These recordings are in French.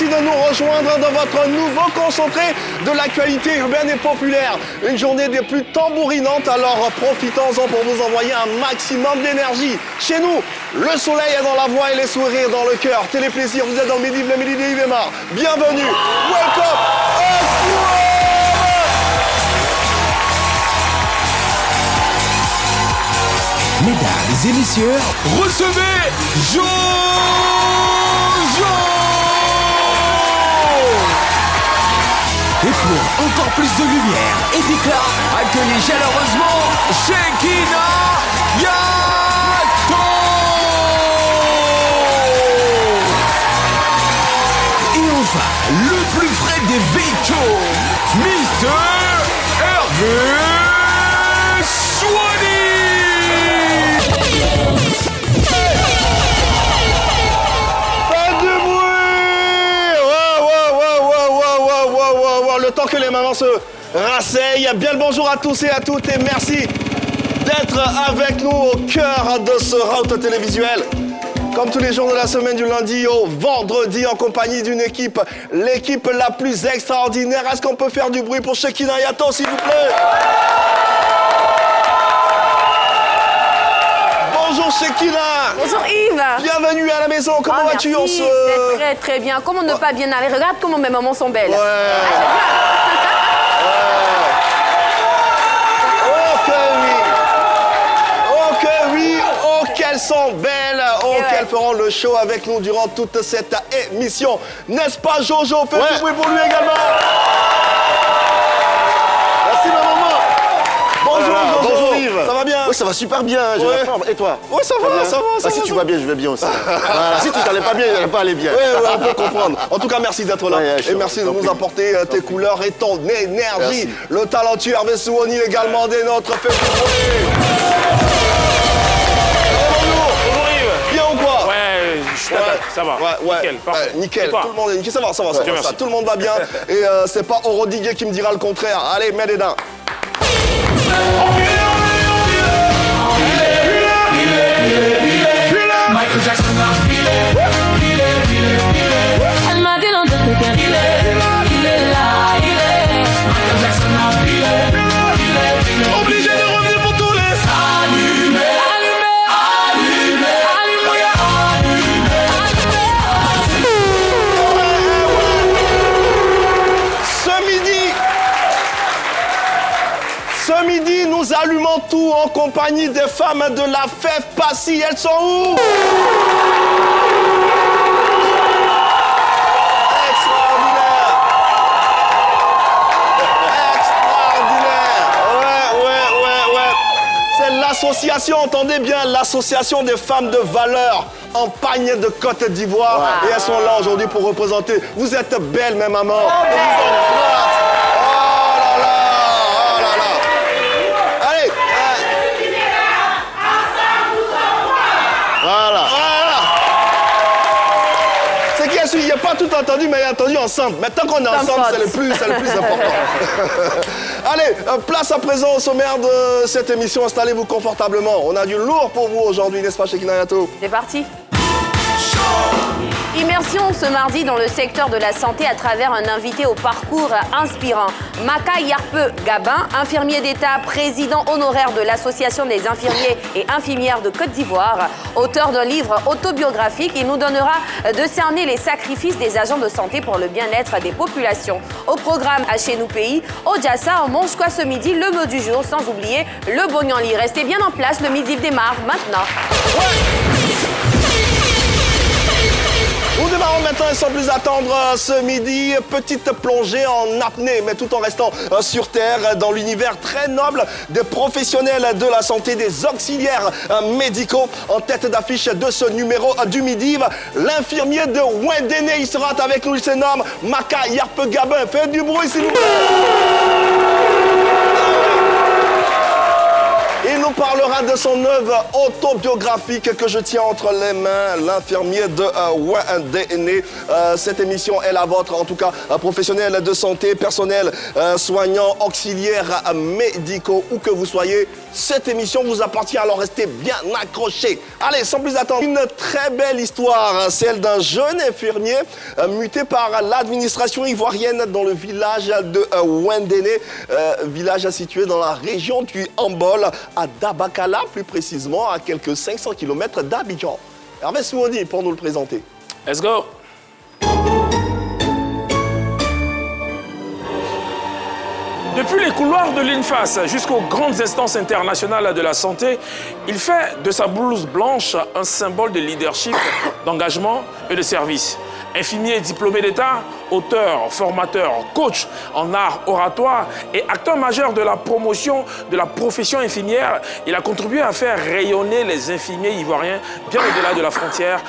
merci de nous rejoindre dans votre nouveau concentré de l'actualité urbaine et populaire. Une journée des plus tambourinantes, alors profitons-en pour vous envoyer un maximum d'énergie. Chez nous, le soleil est dans la voix et les sourires dans le cœur. Téléplaisir, vous êtes dans le midi d'Yves et Mar. Bienvenue, welcome, Mesdames et messieurs, recevez Jojo! Et pour encore plus de lumière et d'éclat, accueillez chaleureusement Shekinah Yato! Et enfin, le plus frais des véhicules, Mr. Hervé Swani! Le temps que les mamans se rasseyent. Bien le bonjour à tous et à toutes et merci d'être avec nous au cœur de ce route télévisuel. Comme tous les jours de la semaine, du lundi au vendredi, en compagnie d'une équipe, l'équipe la plus extraordinaire. Est-ce qu'on peut faire du bruit pour Shekinah Yato, s'il vous plaît? Bonjour Shekinah. Bonjour Yves. Bienvenue à la maison, comment vas-tu? Merci, c'est très bien. Comment ne pas bien aller? Regarde comment mes mamans sont belles. Ouais. Oh qu'elles sont belles, qu'elles feront le show avec nous durant toute cette émission. N'est-ce pas Jojo? Faites du bruit pour lui également. Merci ma maman. Bonjour Jojo. Bonjour Yves. Ça va bien? Oui, ça va super bien, j'ai la forme. Et toi? Oui, ça va, ça va. Si tu vas bien, je vais bien aussi. Voilà. Si tu n'allais pas bien, il n'allait pas aller bien. Oui, on peut comprendre. En tout cas, merci d'être là. Et merci de nous apporter tes couleurs et ton énergie. Merci. Le talentueux Hervé Swani également des nôtres. Faites du bruit. Bonjour Yves. Bien ou quoi? Ouais, je suis d'accord, ça va. Nickel, parfait. Nickel. Et toi? Tout le monde est nickel. Ça va. Merci. Tout le monde va bien. Et c'est pas Orodiguet qui me dira le contraire. Allez, mets les dents. Michael Jackson, elle m'a dit l'entête qu'elle il est là, Michael Jackson, Obligé de revenir pour tous les allumez. Ce midi, nous allumons tout en compagnie des femmes de la fête Passy. Elles sont où? Extraordinaire. Ouais. C'est l'association, entendez bien, l'association des femmes de valeur en Pagne de Côte d'Ivoire. Et elles sont là aujourd'hui pour représenter. Vous êtes belles, mes mamans. On vous embrasse. Voilà. C'est qui a su, il n'y a pas tout entendu, mais il a entendu ensemble. Mais tant qu'on est ensemble, c'est le plus important. Allez, place à présent au sommaire de cette émission. Installez-vous confortablement. On a du lourd pour vous aujourd'hui, n'est-ce pas, Shekinah Yato? C'est parti. Immersion ce mardi dans le secteur de la santé à travers un invité au parcours inspirant. Maka Yarpe Gabin, infirmier d'État, président honoraire de l'Association des infirmiers et infirmières de Côte d'Ivoire, auteur d'un livre autobiographique, il nous donnera de cerner les sacrifices des agents de santé pour le bien-être des populations. Au programme à Chez nous pays, au Jassa, on mange quoi ce midi? Le mot du jour, sans oublier le Bognanli. Restez bien en place, le midi démarre maintenant. Nous démarrons maintenant et sans plus attendre ce midi, petite plongée en apnée, mais tout en restant sur Terre dans l'univers très noble des professionnels de la santé, des auxiliaires médicaux. En tête d'affiche de ce numéro du midi, l'infirmier de Wendene, il sera avec nous, il se nomme Maka Yarpe Gabin. Faites du bruit s'il vous plaît. Il nous nous parlera de son œuvre autobiographique que je tiens entre les mains, l'infirmier de Wendene. Cette émission est la vôtre, en tout cas, professionnels de santé, personnel soignant, auxiliaires médicaux, où que vous soyez. Cette émission vous appartient, alors restez bien accrochés. Allez, sans plus attendre, une très belle histoire, celle d'un jeune infirmier muté par l'administration ivoirienne dans le village de Wendene, village situé dans la région du Hambol, à Dabakala, plus précisément à quelques 500 km d'Abidjan. Hervé Souoni pour nous le présenter. Let's go. Depuis les couloirs de l'INFAS jusqu'aux grandes instances internationales de la santé, il fait de sa blouse blanche un symbole de leadership, d'engagement et de service. Infirmier diplômé d'État, auteur, formateur, coach en art oratoire et acteur majeur de la promotion de la profession infirmière, il a contribué à faire rayonner les infirmiers ivoiriens bien au-delà de la frontière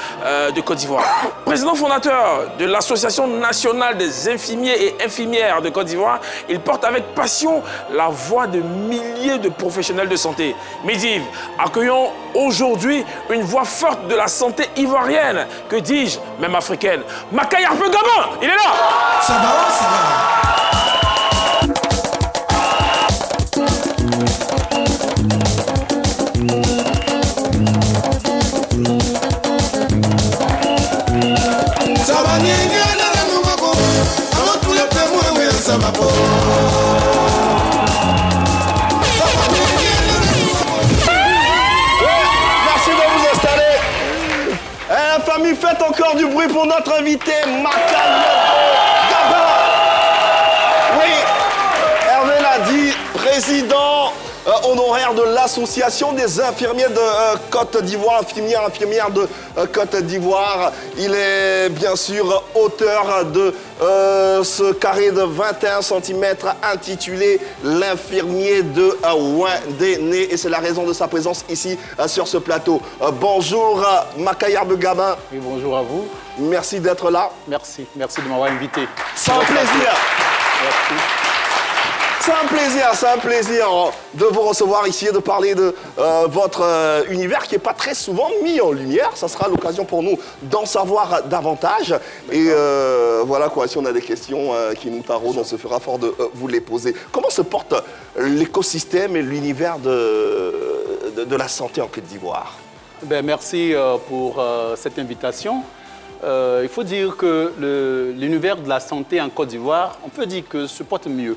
de Côte d'Ivoire. Président fondateur de l'Association nationale des infirmiers et infirmières de Côte d'Ivoire, il porte avec passion la voix de milliers de professionnels de santé. Mediv, accueillons aujourd'hui une voix forte de la santé ivoirienne, que dis-je, même africaine. Maka Yarpe Gabin, il est là. Ça va, ça Merci de vous installer. La famille, faites encore du bruit pour notre invité, Maka Gabin. Oui, Hervé l'a dit, président honoraire de l'Association des infirmiers de Côte d'Ivoire, infirmières de Côte d'Ivoire. Il est bien sûr auteur de ce carré de 21 cm intitulé L'infirmier de Wendene, et c'est la raison de sa présence ici sur ce plateau. Bonjour Maka Yarpe Gabin. Oui, bonjour à vous. Merci d'être là. Merci de m'avoir invité. C'est un plaisir. Merci. C'est un plaisir de vous recevoir ici et de parler de votre univers qui n'est pas très souvent mis en lumière. Ça sera l'occasion pour nous d'en savoir davantage. Et voilà quoi, si on a des questions qui nous taraudent, on se fera fort de vous les poser. Comment se porte l'écosystème et l'univers de la santé en Côte d'Ivoire? Merci pour cette invitation. Il faut dire que l'univers de la santé en Côte d'Ivoire, on peut dire que se porte mieux.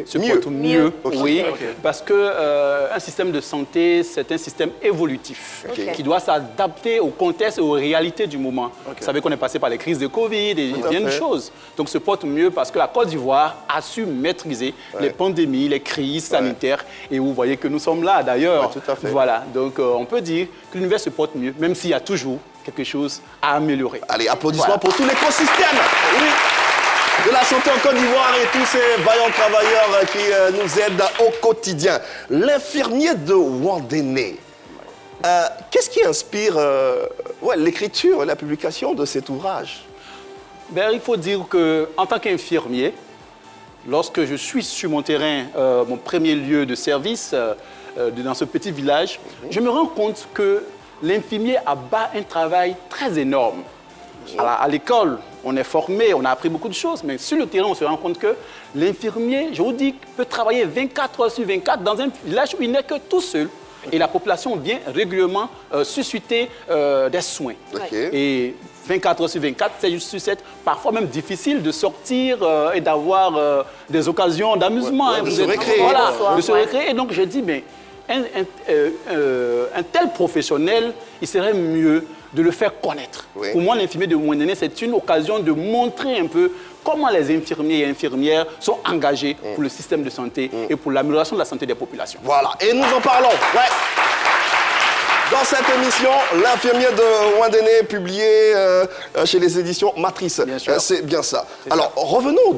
Se porte mieux, oui, parce qu'un système de santé, c'est un système évolutif qui doit s'adapter au contexte et aux réalités du moment. Vous savez qu'on est passé par les crises de Covid et bien de choses. Donc se porte mieux parce que la Côte d'Ivoire a su maîtriser les pandémies, les crises sanitaires. Et vous voyez que nous sommes là d'ailleurs. Voilà, donc on peut dire que l'univers se porte mieux, même s'il y a toujours quelque chose à améliorer. Allez, applaudissements pour tout l'écosystème de la santé en Côte d'Ivoire et tous ces vaillants travailleurs qui nous aident au quotidien. L'infirmier de Wendene, qu'est-ce qui inspire l'écriture et la publication de cet ouvrage? Il faut dire qu'en tant qu'infirmier, lorsque je suis sur mon terrain, mon premier lieu de service, dans ce petit village, je me rends compte que l'infirmier abat un travail très énorme. À l'école, on est formé, on a appris beaucoup de choses, mais sur le terrain, on se rend compte que l'infirmier, je vous dis, peut travailler 24 heures sur 24 dans un village où il n'est que tout seul. Et la population vient régulièrement susciter des soins. Et 24 heures sur 24, c'est parfois même difficile de sortir et d'avoir des occasions d'amusement. De se récréer. Voilà, de se récréer. Et donc, je dis, mais un tel professionnel, il serait mieux de le faire connaître. Pour moi, l'infirmier de Wendene, c'est une occasion de montrer un peu comment les infirmiers et infirmières sont engagés pour le système de santé et pour l'amélioration de la santé des populations. Voilà, et nous en parlons. Dans cette émission, l'infirmier de Wendene, publié chez les éditions Matrice. C'est bien ça. Alors, revenons au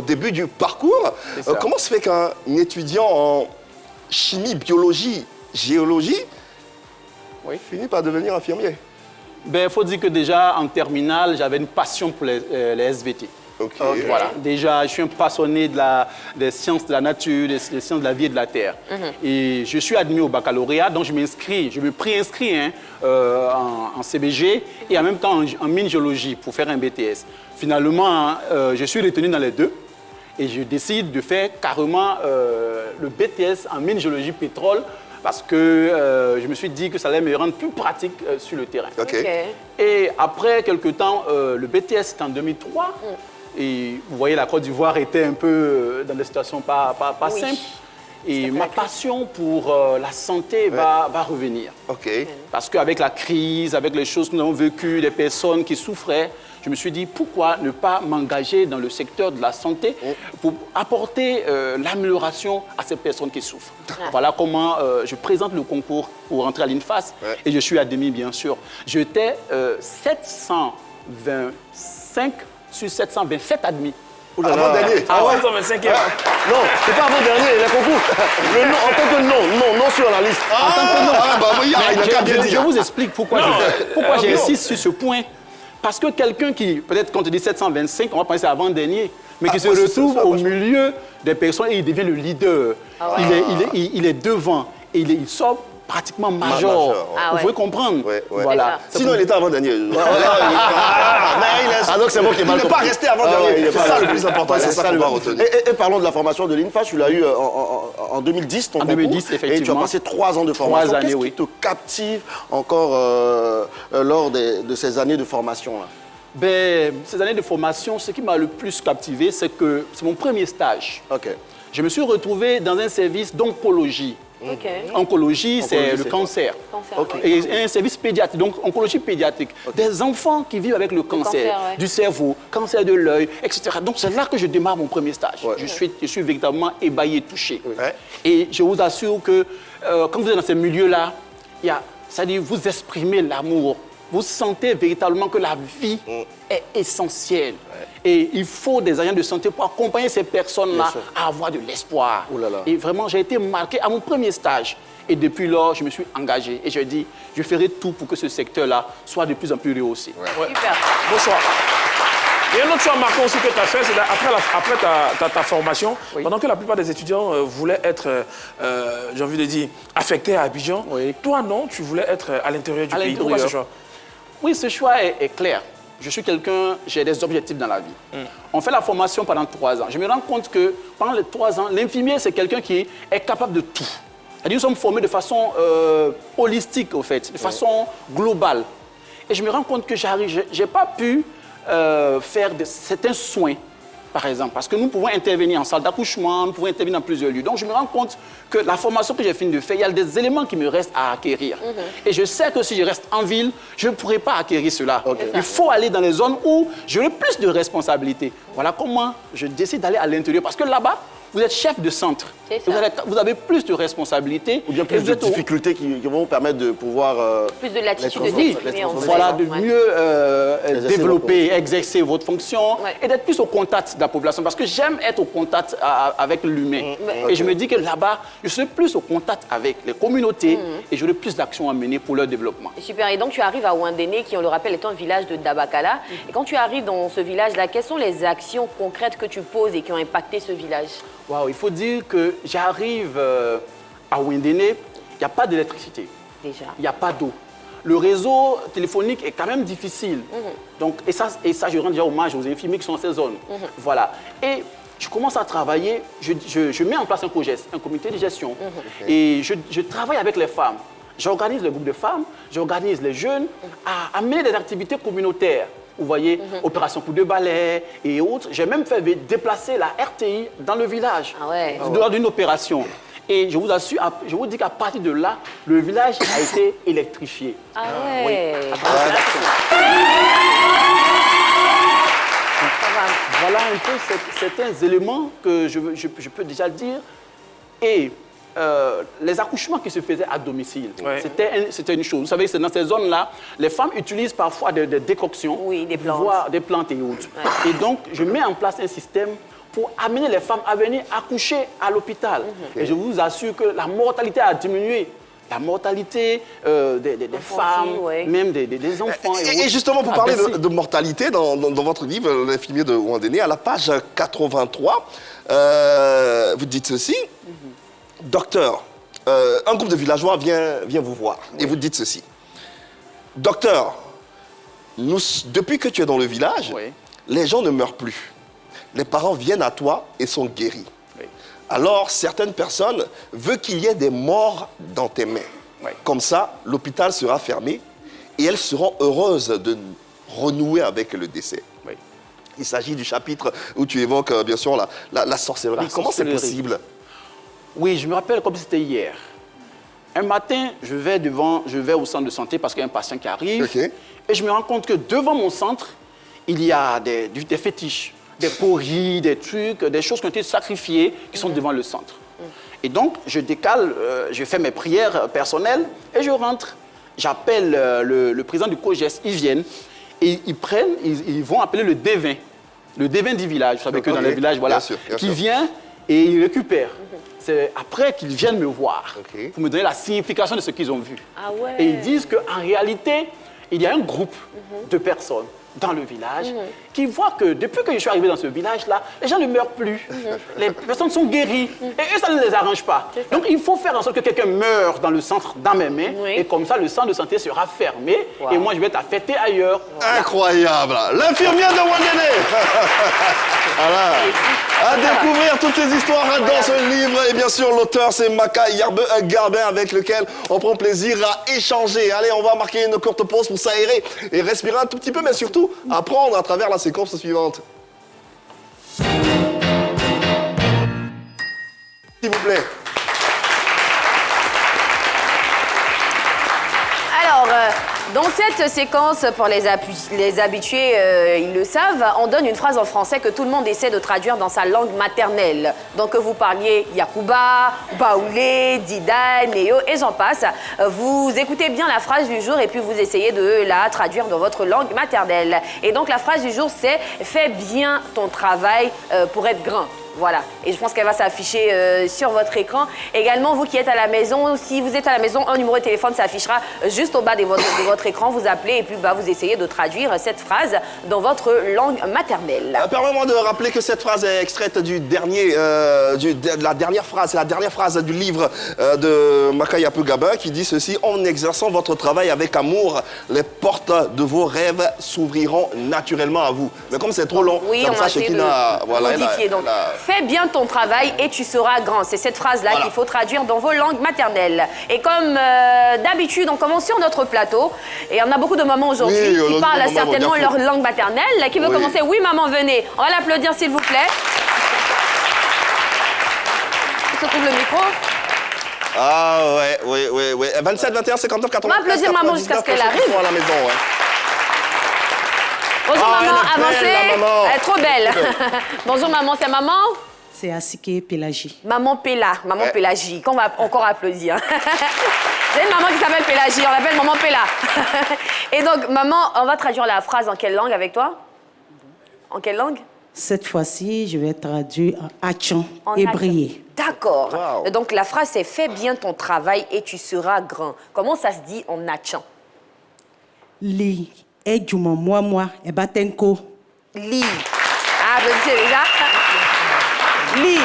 début du parcours. Comment se fait qu'un étudiant en chimie, biologie, géologie finit par devenir infirmier? Il faut dire que déjà, en terminale, j'avais une passion pour les SVT. Ok. Voilà. Déjà, je suis un passionné des sciences de la nature, des sciences de la vie et de la terre. Et je suis admis au baccalauréat, donc je me préinscris en CBG et en même temps en mine géologie pour faire un BTS. Finalement, je suis retenu dans les deux et je décide de faire carrément le BTS en mine géologie pétrole parce que je me suis dit que ça allait me rendre plus pratique sur le terrain. Ok. Et après quelques temps, le BTS c'était en 2003. Et vous voyez, la Côte d'Ivoire était un peu dans des situations pas simples. Et ma passion pour la santé va revenir. Ok. Parce qu'avec la crise, avec les choses que nous avons vécues, les personnes qui souffraient, je me suis dit pourquoi ne pas m'engager dans le secteur de la santé pour apporter l'amélioration à ces personnes qui souffrent. Voilà comment je présente le concours pour rentrer à l'INFAS. Et je suis admis, bien sûr. J'étais 725 sur 727 admis. Avant-dernier. Ah ouais, 125e. Non, c'est pas avant-dernier, les concours. Le nom, en tant que non sur la liste. Ah, bah oui, il a qu'à bien Je dire. vous explique pourquoi j'insiste sur ce point. Parce que quelqu'un qui, peut-être quand on dit 725, on va penser avant-dernier, mais qui se retrouve au milieu des personnes et il devient le leader. Il est devant et il sort pratiquement major. Vous pouvez comprendre. Voilà. Sinon, il était avant-dernier. Donc c'est moi qui ai mal Il n'est pas compris. resté avant-dernier. C'est ça le plus important, c'est ça qu'on va retenir. Et parlons de la formation de l'INFAS, tu l'as eu en 2010, ton En concours. 2010, effectivement. Et tu as passé 3 ans de formation. 3 années, Qu'est-ce qui te captive encore lors de ces années de formation-là? Ces années de formation, ce qui m'a le plus captivé, c'est que c'est mon premier stage. Ok. Je me suis retrouvé dans un service d'oncologie. Oncologie, c'est le cancer. Et un service pédiatrique, donc oncologie pédiatrique. Des enfants qui vivent avec le cancer, du cerveau, cancer de l'œil, etc. Donc c'est là que je démarre mon premier stage. Je suis véritablement ébahi et touché. Et je vous assure que quand vous êtes dans ces milieux-là, c'est-à-dire vous exprimez l'amour. Vous sentez véritablement que la vie est essentielle. Et il faut des agents de santé pour accompagner ces personnes-là à avoir de l'espoir. Et vraiment, j'ai été marqué à mon premier stage. Et depuis lors, je me suis engagé. Et je dis, je ferai tout pour que ce secteur-là soit de plus en plus rehaussé. Super. Bonsoir. Il y a un autre choix marquant aussi que tu as fait, c'est après ta formation, pendant que la plupart des étudiants voulaient être, j'ai envie de dire, affectés à Abidjan, toi non, tu voulais être à l'intérieur du pays. Pourquoi ce choix? Oui, ce choix est clair. Je suis quelqu'un, j'ai des objectifs dans la vie. On fait la formation pendant 3 ans. Je me rends compte que pendant les 3 ans, l'infirmier, c'est quelqu'un qui est capable de tout. C'est-à-dire, nous sommes formés de façon holistique, au fait, de façon globale. Et je me rends compte que je n'ai pas pu faire certains soins, par exemple, parce que nous pouvons intervenir en salle d'accouchement, nous pouvons intervenir dans plusieurs lieux. Donc, je me rends compte que la formation que j'ai fini de faire, il y a des éléments qui me restent à acquérir. Et je sais que si je reste en ville, je ne pourrai pas acquérir cela. Il faut aller dans les zones où j'aurai plus de responsabilités. Voilà comment je décide d'aller à l'intérieur, parce que là-bas, vous êtes chef de centre. Vous avez plus de responsabilités. Ou bien plus de difficultés qui vont vous permettre de pouvoir... Plus de latitude de s'exprimer. Voilà, de mieux développer, exercer votre fonction et d'être plus au contact de la population. Parce que j'aime être au contact avec l'humain. Et je me dis que là-bas, je serai plus au contact avec les communautés et j'aurai plus d'actions à mener pour leur développement. Super. Et donc, tu arrives à Ouandéné, qui, on le rappelle, est un village de Dabakala. Et quand tu arrives dans ce village-là, quelles sont les actions concrètes que tu poses et qui ont impacté ce village? Wow, il faut dire que j'arrive à Ouandéné, il n'y a pas d'électricité. Déjà. Il n'y a pas d'eau. Le réseau téléphonique est quand même difficile. Donc, et ça, je rends déjà hommage aux infirmiers qui sont dans ces zones. Voilà. Et je commence à travailler, je mets en place un projet, un comité de gestion. Et je travaille avec les femmes. J'organise le groupe de femmes, j'organise les jeunes à mener des activités communautaires. Vous voyez, opération coup de balai et autres. J'ai même fait déplacer la RTI dans le village lors d'une opération. Et je vous assure, je vous dis qu'à partir de là, le village a été électrifié. Ah ouais. Voilà un peu certains éléments que je peux déjà dire. Et les accouchements qui se faisaient à domicile, c'était une chose. Vous savez, c'est dans ces zones-là, les femmes utilisent parfois des décoctions, des plantes. voire des plantes et autres. Et donc, je mets en place un système pour amener les femmes à venir accoucher à l'hôpital. Et je vous assure que la mortalité a diminué la mortalité des femmes, ouais. même des enfants. Et justement, pour parler merci. de mortalité, dans votre livre, L'infirmier de Ouandéné, à la page 83, vous dites ceci. Docteur, un groupe de villageois vient vous voir et vous dites ceci. Docteur, depuis que tu es dans le village, Oui. les gens ne meurent plus. Les parents viennent à toi et sont guéris. Oui. Alors, certaines personnes veulent qu'il y ait des morts dans tes mains. Oui. Comme ça, l'hôpital sera fermé et elles seront heureuses de renouer avec le décès. Oui. Il s'agit du chapitre où tu évoques, bien sûr, la sorcellerie. La Comment c'est sorcellerie. possible? Oui, je me rappelle comme si c'était hier. Un matin, je vais au centre de santé parce qu'il y a un patient qui arrive. Ok. Et je me rends compte que devant mon centre, il y a des fétiches, des poris, des trucs, des choses qui ont été sacrifiées qui sont devant le centre. Et donc, je décale, je fais mes prières personnelles et je rentre. J'appelle le président du COGES, ils viennent et ils vont appeler le devin du village. Vous savez que dans les villages, voilà, Bien sûr, bien qui sûr. vient et il récupère. C'est après qu'ils viennent me voir Ok. pour me donner la signification de ce qu'ils ont vu. Ah ouais. Et ils disent qu'en réalité, il y a un groupe de personnes dans le village qui voient que depuis que je suis arrivé dans ce village-là, les gens ne meurent plus. Les personnes sont guéries. Et eux, ça ne les arrange pas. Donc, il faut faire en sorte que quelqu'un meure dans le centre, dans mes mains. Oui. Et comme ça, le centre de santé sera fermé. Et moi, je vais être affecté ailleurs. Incroyable! L'infirmier de Ouandéné! Voilà. À découvrir toutes ces histoires dans ce livre. Et bien sûr, l'auteur, c'est Maka Yarbe Garbin, avec lequel on prend plaisir à échanger. Allez, on va marquer une courte pause pour s'aérer et respirer un tout petit peu, mais surtout apprendre à travers la séquence suivante. S'il vous plaît. Alors, dans cette séquence, pour les habitués, ils le savent, on donne une phrase en français que tout le monde essaie de traduire dans sa langue maternelle. Donc, que vous parliez Yakuba, Baoulé, Dida, Néo et j'en passe. Vous écoutez bien la phrase du jour et puis vous essayez de la traduire dans votre langue maternelle. Et donc, la phrase du jour, c'est « Fais bien ton travail pour être grand ». Voilà, et je pense qu'elle va s'afficher sur votre écran. Également, vous qui êtes à la maison, si vous êtes à la maison, un numéro de téléphone s'affichera juste au bas de votre écran. Vous appelez et puis vous essayez de traduire cette phrase dans votre langue maternelle. Permets-moi de rappeler que cette phrase est extraite de la dernière phrase du livre de Maka Yarbe Garbin qui dit ceci: en exerçant votre travail avec amour, les portes de vos rêves s'ouvriront naturellement à vous. Mais comme c'est trop long, Oui, comme on ça, a essayé de Shekina, voilà, modifier. Donc, fais bien ton travail et tu seras grand. C'est cette phrase-là qu'il faut traduire dans vos langues maternelles. Et comme d'habitude, on commence sur notre plateau. Et on a beaucoup de mamans aujourd'hui qui parlent certainement leur langue maternelle. Qui veut commencer? Oui, maman, venez. On va l'applaudir, s'il vous plaît. Il se trouve le micro. Ah ouais. 27, 21, 59, 80. On va applaudir maman jusqu'à ce qu'elle arrive. À la maison, ouais. Bonjour maman, elle est belle, avancez. la maman. Elle est trop belle. Bonjour maman, c'est maman? C'est Asike Pélagie. Maman Péla, maman Pélagie, qu'on va encore applaudir. J'ai une maman qui s'appelle Pélagie, on l'appelle maman Péla. Et donc, maman, on va traduire la phrase en quelle langue avec toi? En quelle langue? Cette fois-ci, je vais traduire en Hachan En et Hachan. briller. D'accord. Wow. Donc, la phrase, c'est « Fais bien ton travail et tu seras grand ». Comment ça se dit en Hachan? Li, et Juma, moi, et Batenko. Li. Ah, applaudissez déjà. Li.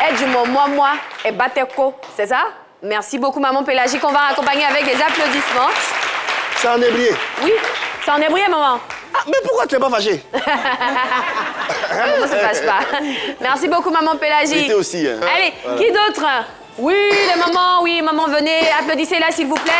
Aide-moi, moi, et Bateko. C'est ça? Merci beaucoup, maman Pélagie, qu'on va accompagner avec des applaudissements. C'est un ébrié. Oui, c'est en hébreu, maman. Ah, mais pourquoi tu n'es pas fâché? On ne se fâche pas. Merci beaucoup, maman Pélagie. J'étais aussi. Hein. Allez, qui d'autre? Oui, les mamans, oui, maman, venez, applaudissez-la, s'il vous plaît.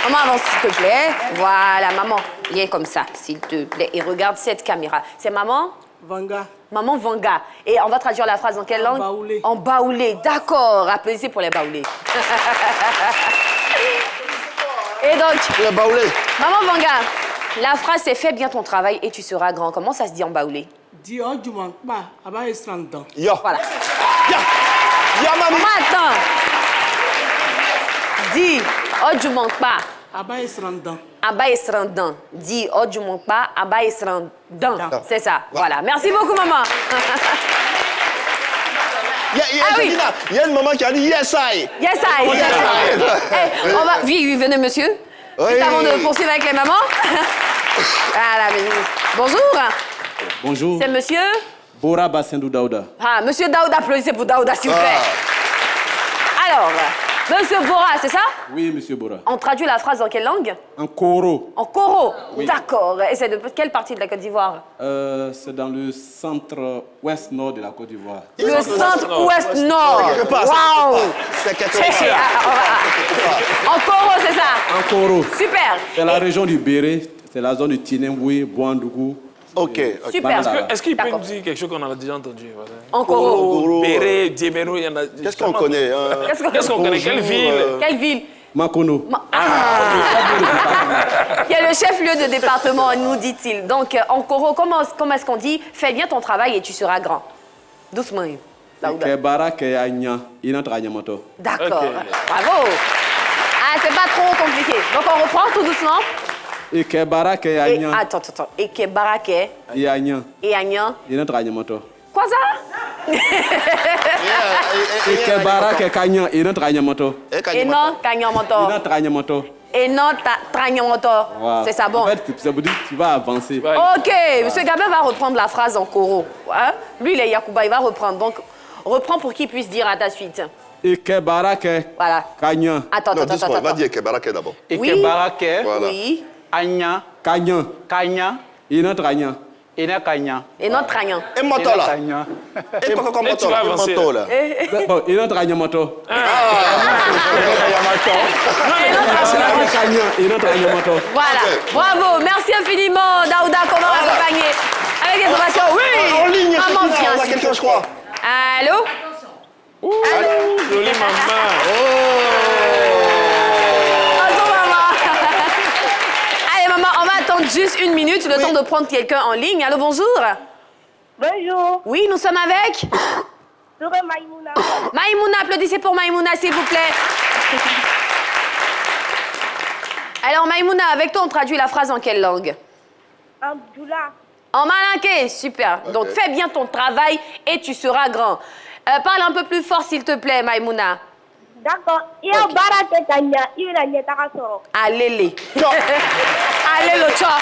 Maman, avance, s'il te plaît. Voilà, maman, viens comme ça, s'il te plaît, et regarde cette caméra. C'est maman? Vanga. Maman Vanga. Et on va traduire la phrase en quelle langue? baoulé. En baoulé, d'accord. Applaudissez pour les baoulés. Et donc, Le baoulé. maman Vanga, la phrase c'est « Fais bien ton travail et tu seras grand ». Comment ça se dit en baoulé? Di Juma, Aba Esrandan. Yo. Voilà. Yo, mami. Maman, attends. Dis « Oh, tu manques pas Aba Esrandan. ». Aba Esrandan. Dis « Oh, tu manques pas Aba Esrandan ». C'est ça. Voilà. Merci beaucoup, maman. oui. Il y a une maman qui a dit yes I. Yes, I. Hey, on va... Oui, venez, monsieur. Oui. Juste avant de poursuivre avec les mamans. Voilà, mais... Bonjour. Bonjour. C'est monsieur? Bora Bassendou Daouda. Ah, monsieur Daouda, applaudissez pour Daouda, s'il vous plaît. Alors, monsieur Bora, c'est ça? Oui, monsieur Bora. On traduit la phrase dans quelle langue? En Koro. En Koro. Oui. D'accord. Et c'est de quelle partie de la Côte d'Ivoire? C'est dans le centre-ouest nord de la Côte d'Ivoire. Le centre-ouest nord. Quelque part, Waouh. c'est quelque C'est- part. En Koro, c'est ça? En Koro. Super. C'est la région du Béré. C'est la zone de Tinemboué, Boandougou. Ok. Super. Est-ce qu'il peut D'accord. nous dire quelque chose qu'on a déjà entendu? En Koro. Béré, Diémeno, il y en a... Qu'est-ce qu'on connaît Qu'est-ce qu'on connaît? Quelle ville? Quelle ville? Makono. Il y a le chef-lieu de département, nous dit-il. Donc, en Koro, comment est-ce qu'on dit? Fais bien ton travail et tu seras grand. Doucement. Daouda. Kebara Keyanya. Inatra Yamato. D'accord. Ok. Bravo. Ah, c'est pas trop compliqué. Donc, on reprend tout doucement. Et Kebara Et, Keyanya. attends. Et Kebarake Yanya. et Agnan. Inatra Yamato. Quoi ça? Et Kebara Kekanya. Inatra Yamato. Et non, Kanyamoto. Inatra Yamato. Et non, Tranyamoto. Voilà. C'est ça, bon. En fait, ça veut dire que tu vas avancer. Ouais. Ok, monsieur Gabin va reprendre la phrase en Koro. Hein? Lui, il est Yakuba, il va reprendre. Donc, reprends pour qu'il puisse dire à ta suite. Et Kebara Voilà. Kekanya. Attends. Non, doucement, va dire Kebarake d'abord. Oui. Ekebarake, Voilà. Oui. Anya, Kanya. Kanya, Inatra Nya. Ena Kanya. Et non, Tranyan. Et moto Ena là. Kanya. Et pas comme Et tu moto vas là. avancer. Manteau, là. Bon, Inatra Yamato. Kanya. Inatra Yamato. Voilà. Ok. Bravo. Merci infiniment, Daouda, comment accompagné. Avec les ovations. Oui. En ligne, Maman Chekina, vient, on a s'il quelqu'un, te je crois. plaît. Allô? Jolie maman. Bonjour, maman. Allez, maman, on va attendre juste une minute, le temps de prendre quelqu'un en ligne. Allô, bonjour. Bonjour, Oui, nous sommes avec je suis Maïmouna. Maïmouna. Applaudissez pour Maïmouna, s'il vous plaît. Alors, Maïmouna, avec toi, on traduit la phrase en quelle langue? Abdullah. En malinqué, super. Donc, fais bien ton travail et tu seras grand. Parle un peu plus fort, s'il te plaît, Maïmouna. D'accord. Il y a Barake Kanya, il y a Nyetakasoro. Allez-les. Allez, le chat.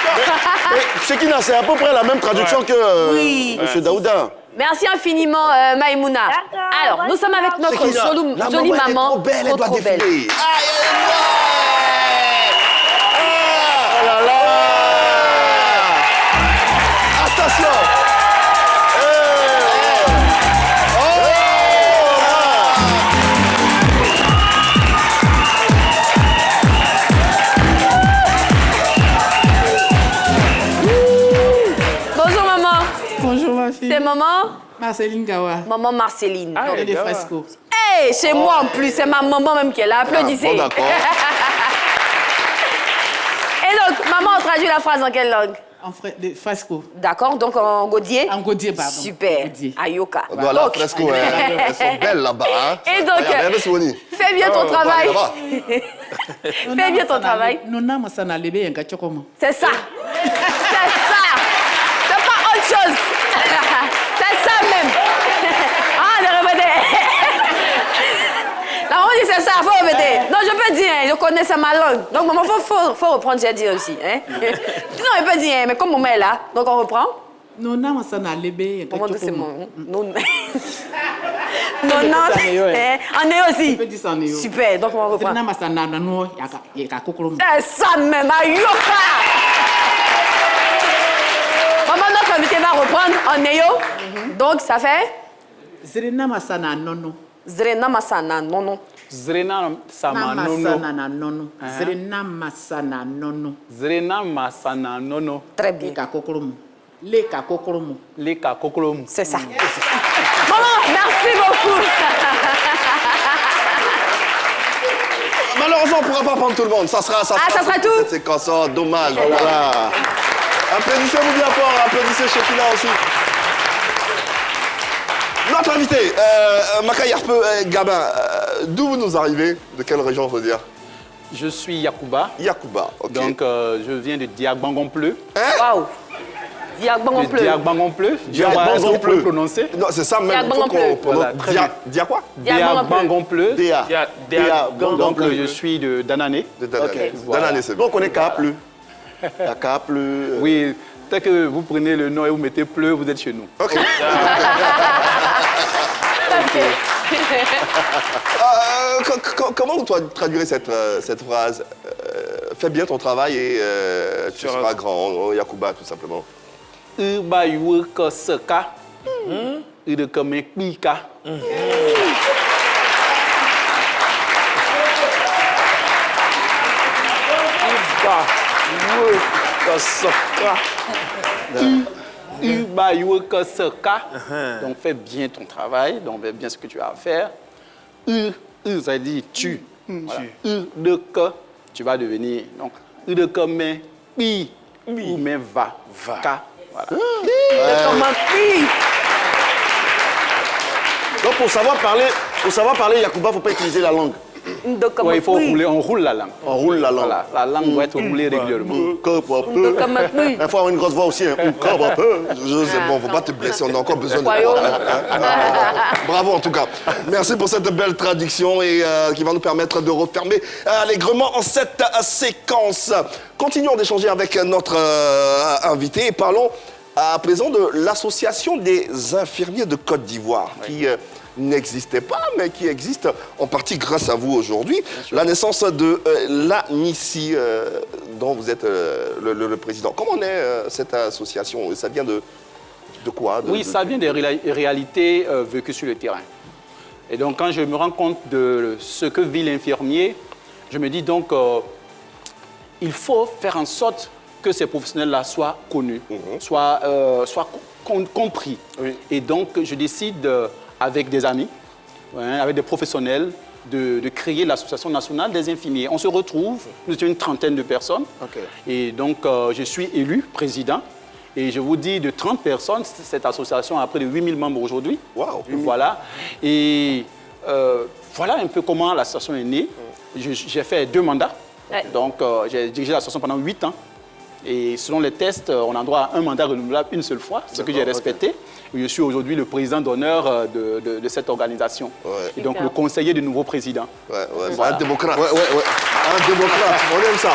Chekina, c'est à peu près la même traduction que Oui. Monsieur Daouda. Merci infiniment, Maïmouna. D'accord. Alors, nous sommes avec notre Chekina, la jolie maman, elle est maman. trop belle, elle doit trop belle. défiler. Aïe, oh là là. Attention. Bonjour, maman. Bonjour ma fille. C'est maman? Marceline Gawa. Maman Marceline. Ah, Elle est Gawa. fresco. Hey, c'est moi en plus, c'est ma maman même qui est là. Applaudissez. bon, d'accord. Et donc, maman, on traduit la phrase en quelle langue? En de fresco. D'accord, donc en godier? En godier, pardon. Super. Godier. Ayoka. Voilà, Donc, fresco, elles sont belles là-bas. Hein. Et donc, Regardez, Swani. fais bien ton travail. là-bas. Fais bien ton travail. Nous n'avons pas n'allé un gâteau comme. C'est ça. C'est ça. C'est pas autre chose. C'est ça même. Ah, ne répétez. La maman dit c'est ça, faut répéter. Non, je peux dire, je connais, c'est ma langue. Donc, maman, faut reprendre, j'ai dit aussi. Hein? Non, je peux dire, mais comme maman est là, donc on reprend. Nous n'avons pas n'allé un Maman, gâteau c'est comme. mon. Non, non. On est aussi. Je peux dire ça en néo. Super, donc on C'est reprend. n'a pas ça n'allé non, il y a coco. C'est ça même, Ayoka. Maman, notre invité va reprendre en néo. Donc, ça fait Zrena masana nono. Zrena Masana, non, non. Zrena Sama Nono. Masana nono. Zrena masana nono. Zrena Masana Nono. Très bien. Leka kokoromo. Leka kokoromo. Leka Kokolomu. C'est ça. Maman, merci beaucoup. Malheureusement, on ne pourra pas prendre tout le monde. Ça sera ça sera tout. Cette séquence, dommage. Voilà. Applaudissez-vous bien fort. Applaudissez Chekina aussi. Notre invité, Maka Yarpe Gabin, d'où vous nous arrivez? De quelle région, on peut dire? Je suis Yakuba. Yakuba, ok. Donc, je viens de Diagbangonpleu. Waouh. Diagbangonpleu. Diagbangonpleu. Diagbangonpleu. Vous pouvez prononcer? Non, c'est ça même. Diagbangonpleu. Voilà, très bien. Dia quoi? Diagbangonpleu. Donc, Diagbangonpleu. je suis de Danané. De Danané. Ok, voilà. Danané, c'est Donc on est Kapleu. La Kapleu. Oui, dès que vous prenez le nom et vous mettez pleu, vous êtes chez nous. Ok. Comment toi traduirais cette phrase fais bien ton travail et tu seras grand, Yacouba, tout simplement. Uba yuka seka. Ude kame pika. Uba yuka seka. Donc fais bien ton travail, donc fais bien ce que tu as à faire. Ça dit tu. Voilà. De que tu vas devenir. Donc de que mais pi ou mais va. Ka. Voilà. Donc pour savoir parler Yacouba, il ne faut pas utiliser la langue. Ouais, il faut rouler, on roule la langue. On roule la langue. Voilà, la langue doit être roulée régulièrement. Il faut avoir une grosse voix aussi. C'est bon, faut pas te blesser, on a encore besoin de toi. Bravo en tout cas. Merci pour cette belle traduction et qui va nous permettre de refermer allègrement en cette séquence. Continuons d'échanger avec notre invité et parlons à présent de l'Association des infirmiers de Côte d'Ivoire qui n'existait pas, mais qui existe en partie grâce à vous aujourd'hui. La naissance de l'ANICI, dont vous êtes le président. Comment est cette association? Ça vient de quoi? Ça vient des réalités vécues sur le terrain. Et donc, quand je me rends compte de ce que vit l'infirmier, je me dis donc, il faut faire en sorte que ces professionnels-là soient connus, soient compris. Oui. Et donc, je décide avec des amis, avec des professionnels, de créer l'Association nationale des infirmiers. On se retrouve, nous étions une trentaine de personnes. Okay. Et donc, je suis élu président. Et je vous dis, de 30 personnes, cette association a près de 8000 membres aujourd'hui. Wow. Voilà. Et voilà un peu comment l'association est née. J'ai fait 2 mandats. Okay. Donc, j'ai dirigé l'association pendant 8 ans. Et selon les tests, on a droit à un mandat renouvelable une seule fois, ce que j'ai respecté. Okay. Je suis aujourd'hui le président d'honneur de cette organisation. Ouais. Et donc le conseiller du nouveau président. Voilà. Un démocrate. Un démocrate, on aime ça.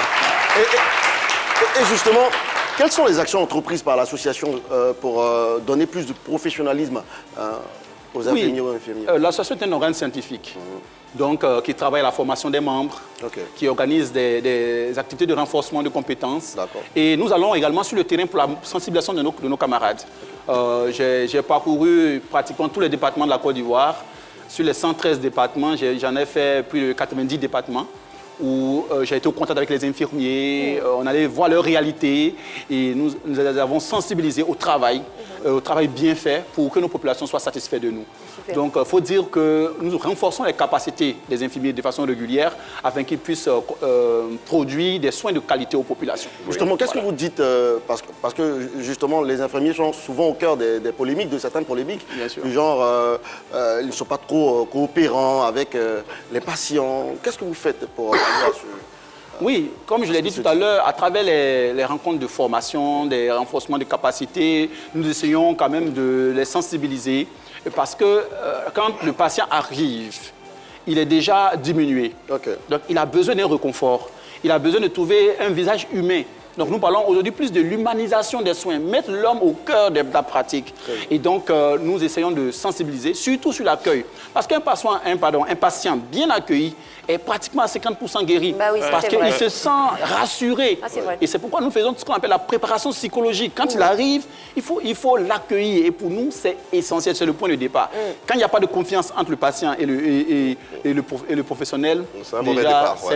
Et justement, quelles sont les actions entreprises par l'association pour donner plus de professionnalisme aux infirmiers ou infirmières? L'association est un organe scientifique. Donc, qui travaille à la formation des membres, qui organise des activités de renforcement de compétences. Et nous allons également sur le terrain pour la sensibilisation de nos camarades. J'ai parcouru pratiquement tous les départements de la Côte d'Ivoire. Sur les 113 départements, j'en ai fait plus de 90 départements où j'ai été au contact avec les infirmiers, on allait voir leur réalité et nous les avons sensibilisés au travail bien fait pour que nos populations soient satisfaites de nous. Super. Donc, il faut dire que nous renforçons les capacités des infirmiers de façon régulière afin qu'ils puissent produire des soins de qualité aux populations. Justement, qu'est-ce que vous dites parce que justement, les infirmiers sont souvent au cœur des polémiques, de certaines polémiques. Bien sûr. Du genre, ils ne sont pas trop coopérants avec les patients. Qu'est-ce que vous faites pour... Oui, comme je l'ai dit tout à l'heure, à travers les rencontres de formation, des renforcements de capacités, nous essayons quand même de les sensibiliser parce que quand le patient arrive, il est déjà diminué. Donc il a besoin d'un réconfort, il a besoin de trouver un visage humain. Donc nous parlons aujourd'hui plus de l'humanisation des soins, mettre l'homme au cœur de la pratique. Et donc nous essayons de sensibiliser, surtout sur l'accueil. Parce qu'un patient bien accueilli est pratiquement à 50% guéri. Bah oui, parce qu'il se sent rassuré. Ah, et c'est pourquoi nous faisons ce qu'on appelle la préparation psychologique. Quand il arrive, il faut l'accueillir. Et pour nous, c'est essentiel, c'est le point de départ. Quand il n'y a pas de confiance entre le patient et le professionnel, c'est un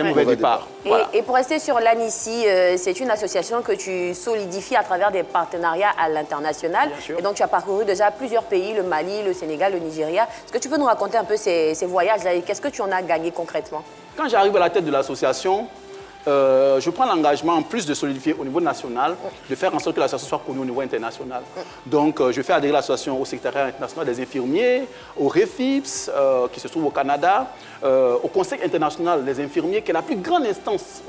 mauvais départ. Voilà. Et pour rester sur l'ANICI, c'est une association que tu solidifies à travers des partenariats à l'international. Et donc tu as parcouru déjà plusieurs pays, le Mali, le Sénégal, le Nigeria. Est-ce que tu peux nous raconter un peu ces voyages-là et qu'est-ce que tu en as gagné concrètement? Quand j'arrive à la tête de l'association, je prends l'engagement, en plus de solidifier au niveau national, de faire en sorte que l'association soit connue au niveau international. Donc, je fais adhérer l'association au secrétariat international des infirmiers, au REFIPS, qui se trouve au Canada, au Conseil international des infirmiers, qui est la plus grande instance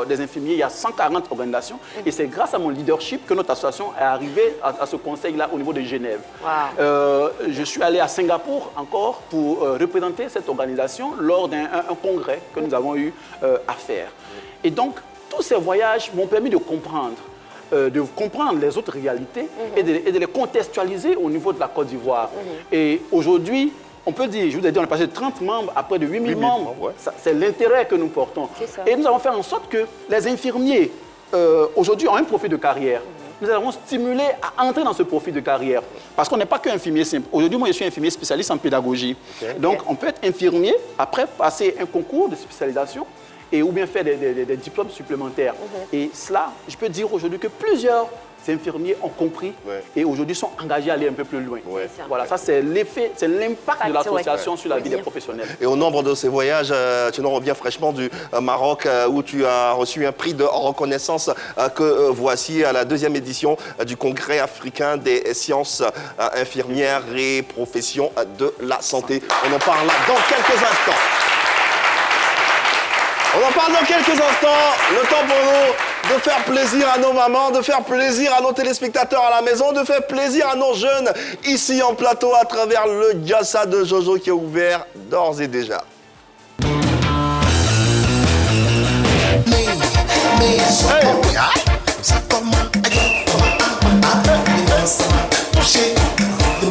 des infirmiers. Il y a 140 organisations. Et c'est grâce à mon leadership que notre association est arrivée à ce conseil-là au niveau de Genève. Wow. Je suis allé à Singapour encore pour représenter cette organisation lors d'un congrès que nous avons eu à faire. Et donc, tous ces voyages m'ont permis de comprendre les autres réalités et de les contextualiser au niveau de la Côte d'Ivoire. Et aujourd'hui, on peut dire, je vous ai dit, on est passé de 30 membres à près de 8000 membres. Ouais. C'est l'intérêt que nous portons. Et nous avons fait en sorte que les infirmiers, aujourd'hui, ont un profil de carrière. Nous avons stimulé à entrer dans ce profil de carrière. Parce qu'on n'est pas qu'infirmier simple. Aujourd'hui, moi, je suis infirmier spécialiste en pédagogie. Donc, on peut être infirmier, après passer un concours de spécialisation, ou bien faire des diplômes supplémentaires. Et cela, je peux dire aujourd'hui que plusieurs infirmiers ont compris et aujourd'hui sont engagés à aller un peu plus loin. Voilà, ça c'est l'effet, c'est l'impact de l'association sur la vie des professionnels. Et au nombre de ces voyages, tu nous reviens fraîchement du Maroc où tu as reçu un prix de reconnaissance que voici à la 2e édition du Congrès africain des sciences infirmières et professions de la santé. On en parle dans quelques instants. On en parle dans quelques instants. Le temps pour nous de faire plaisir à nos mamans, de faire plaisir à nos téléspectateurs à la maison, de faire plaisir à nos jeunes ici en plateau à travers le Jassa de Jojo qui est ouvert d'ores et déjà.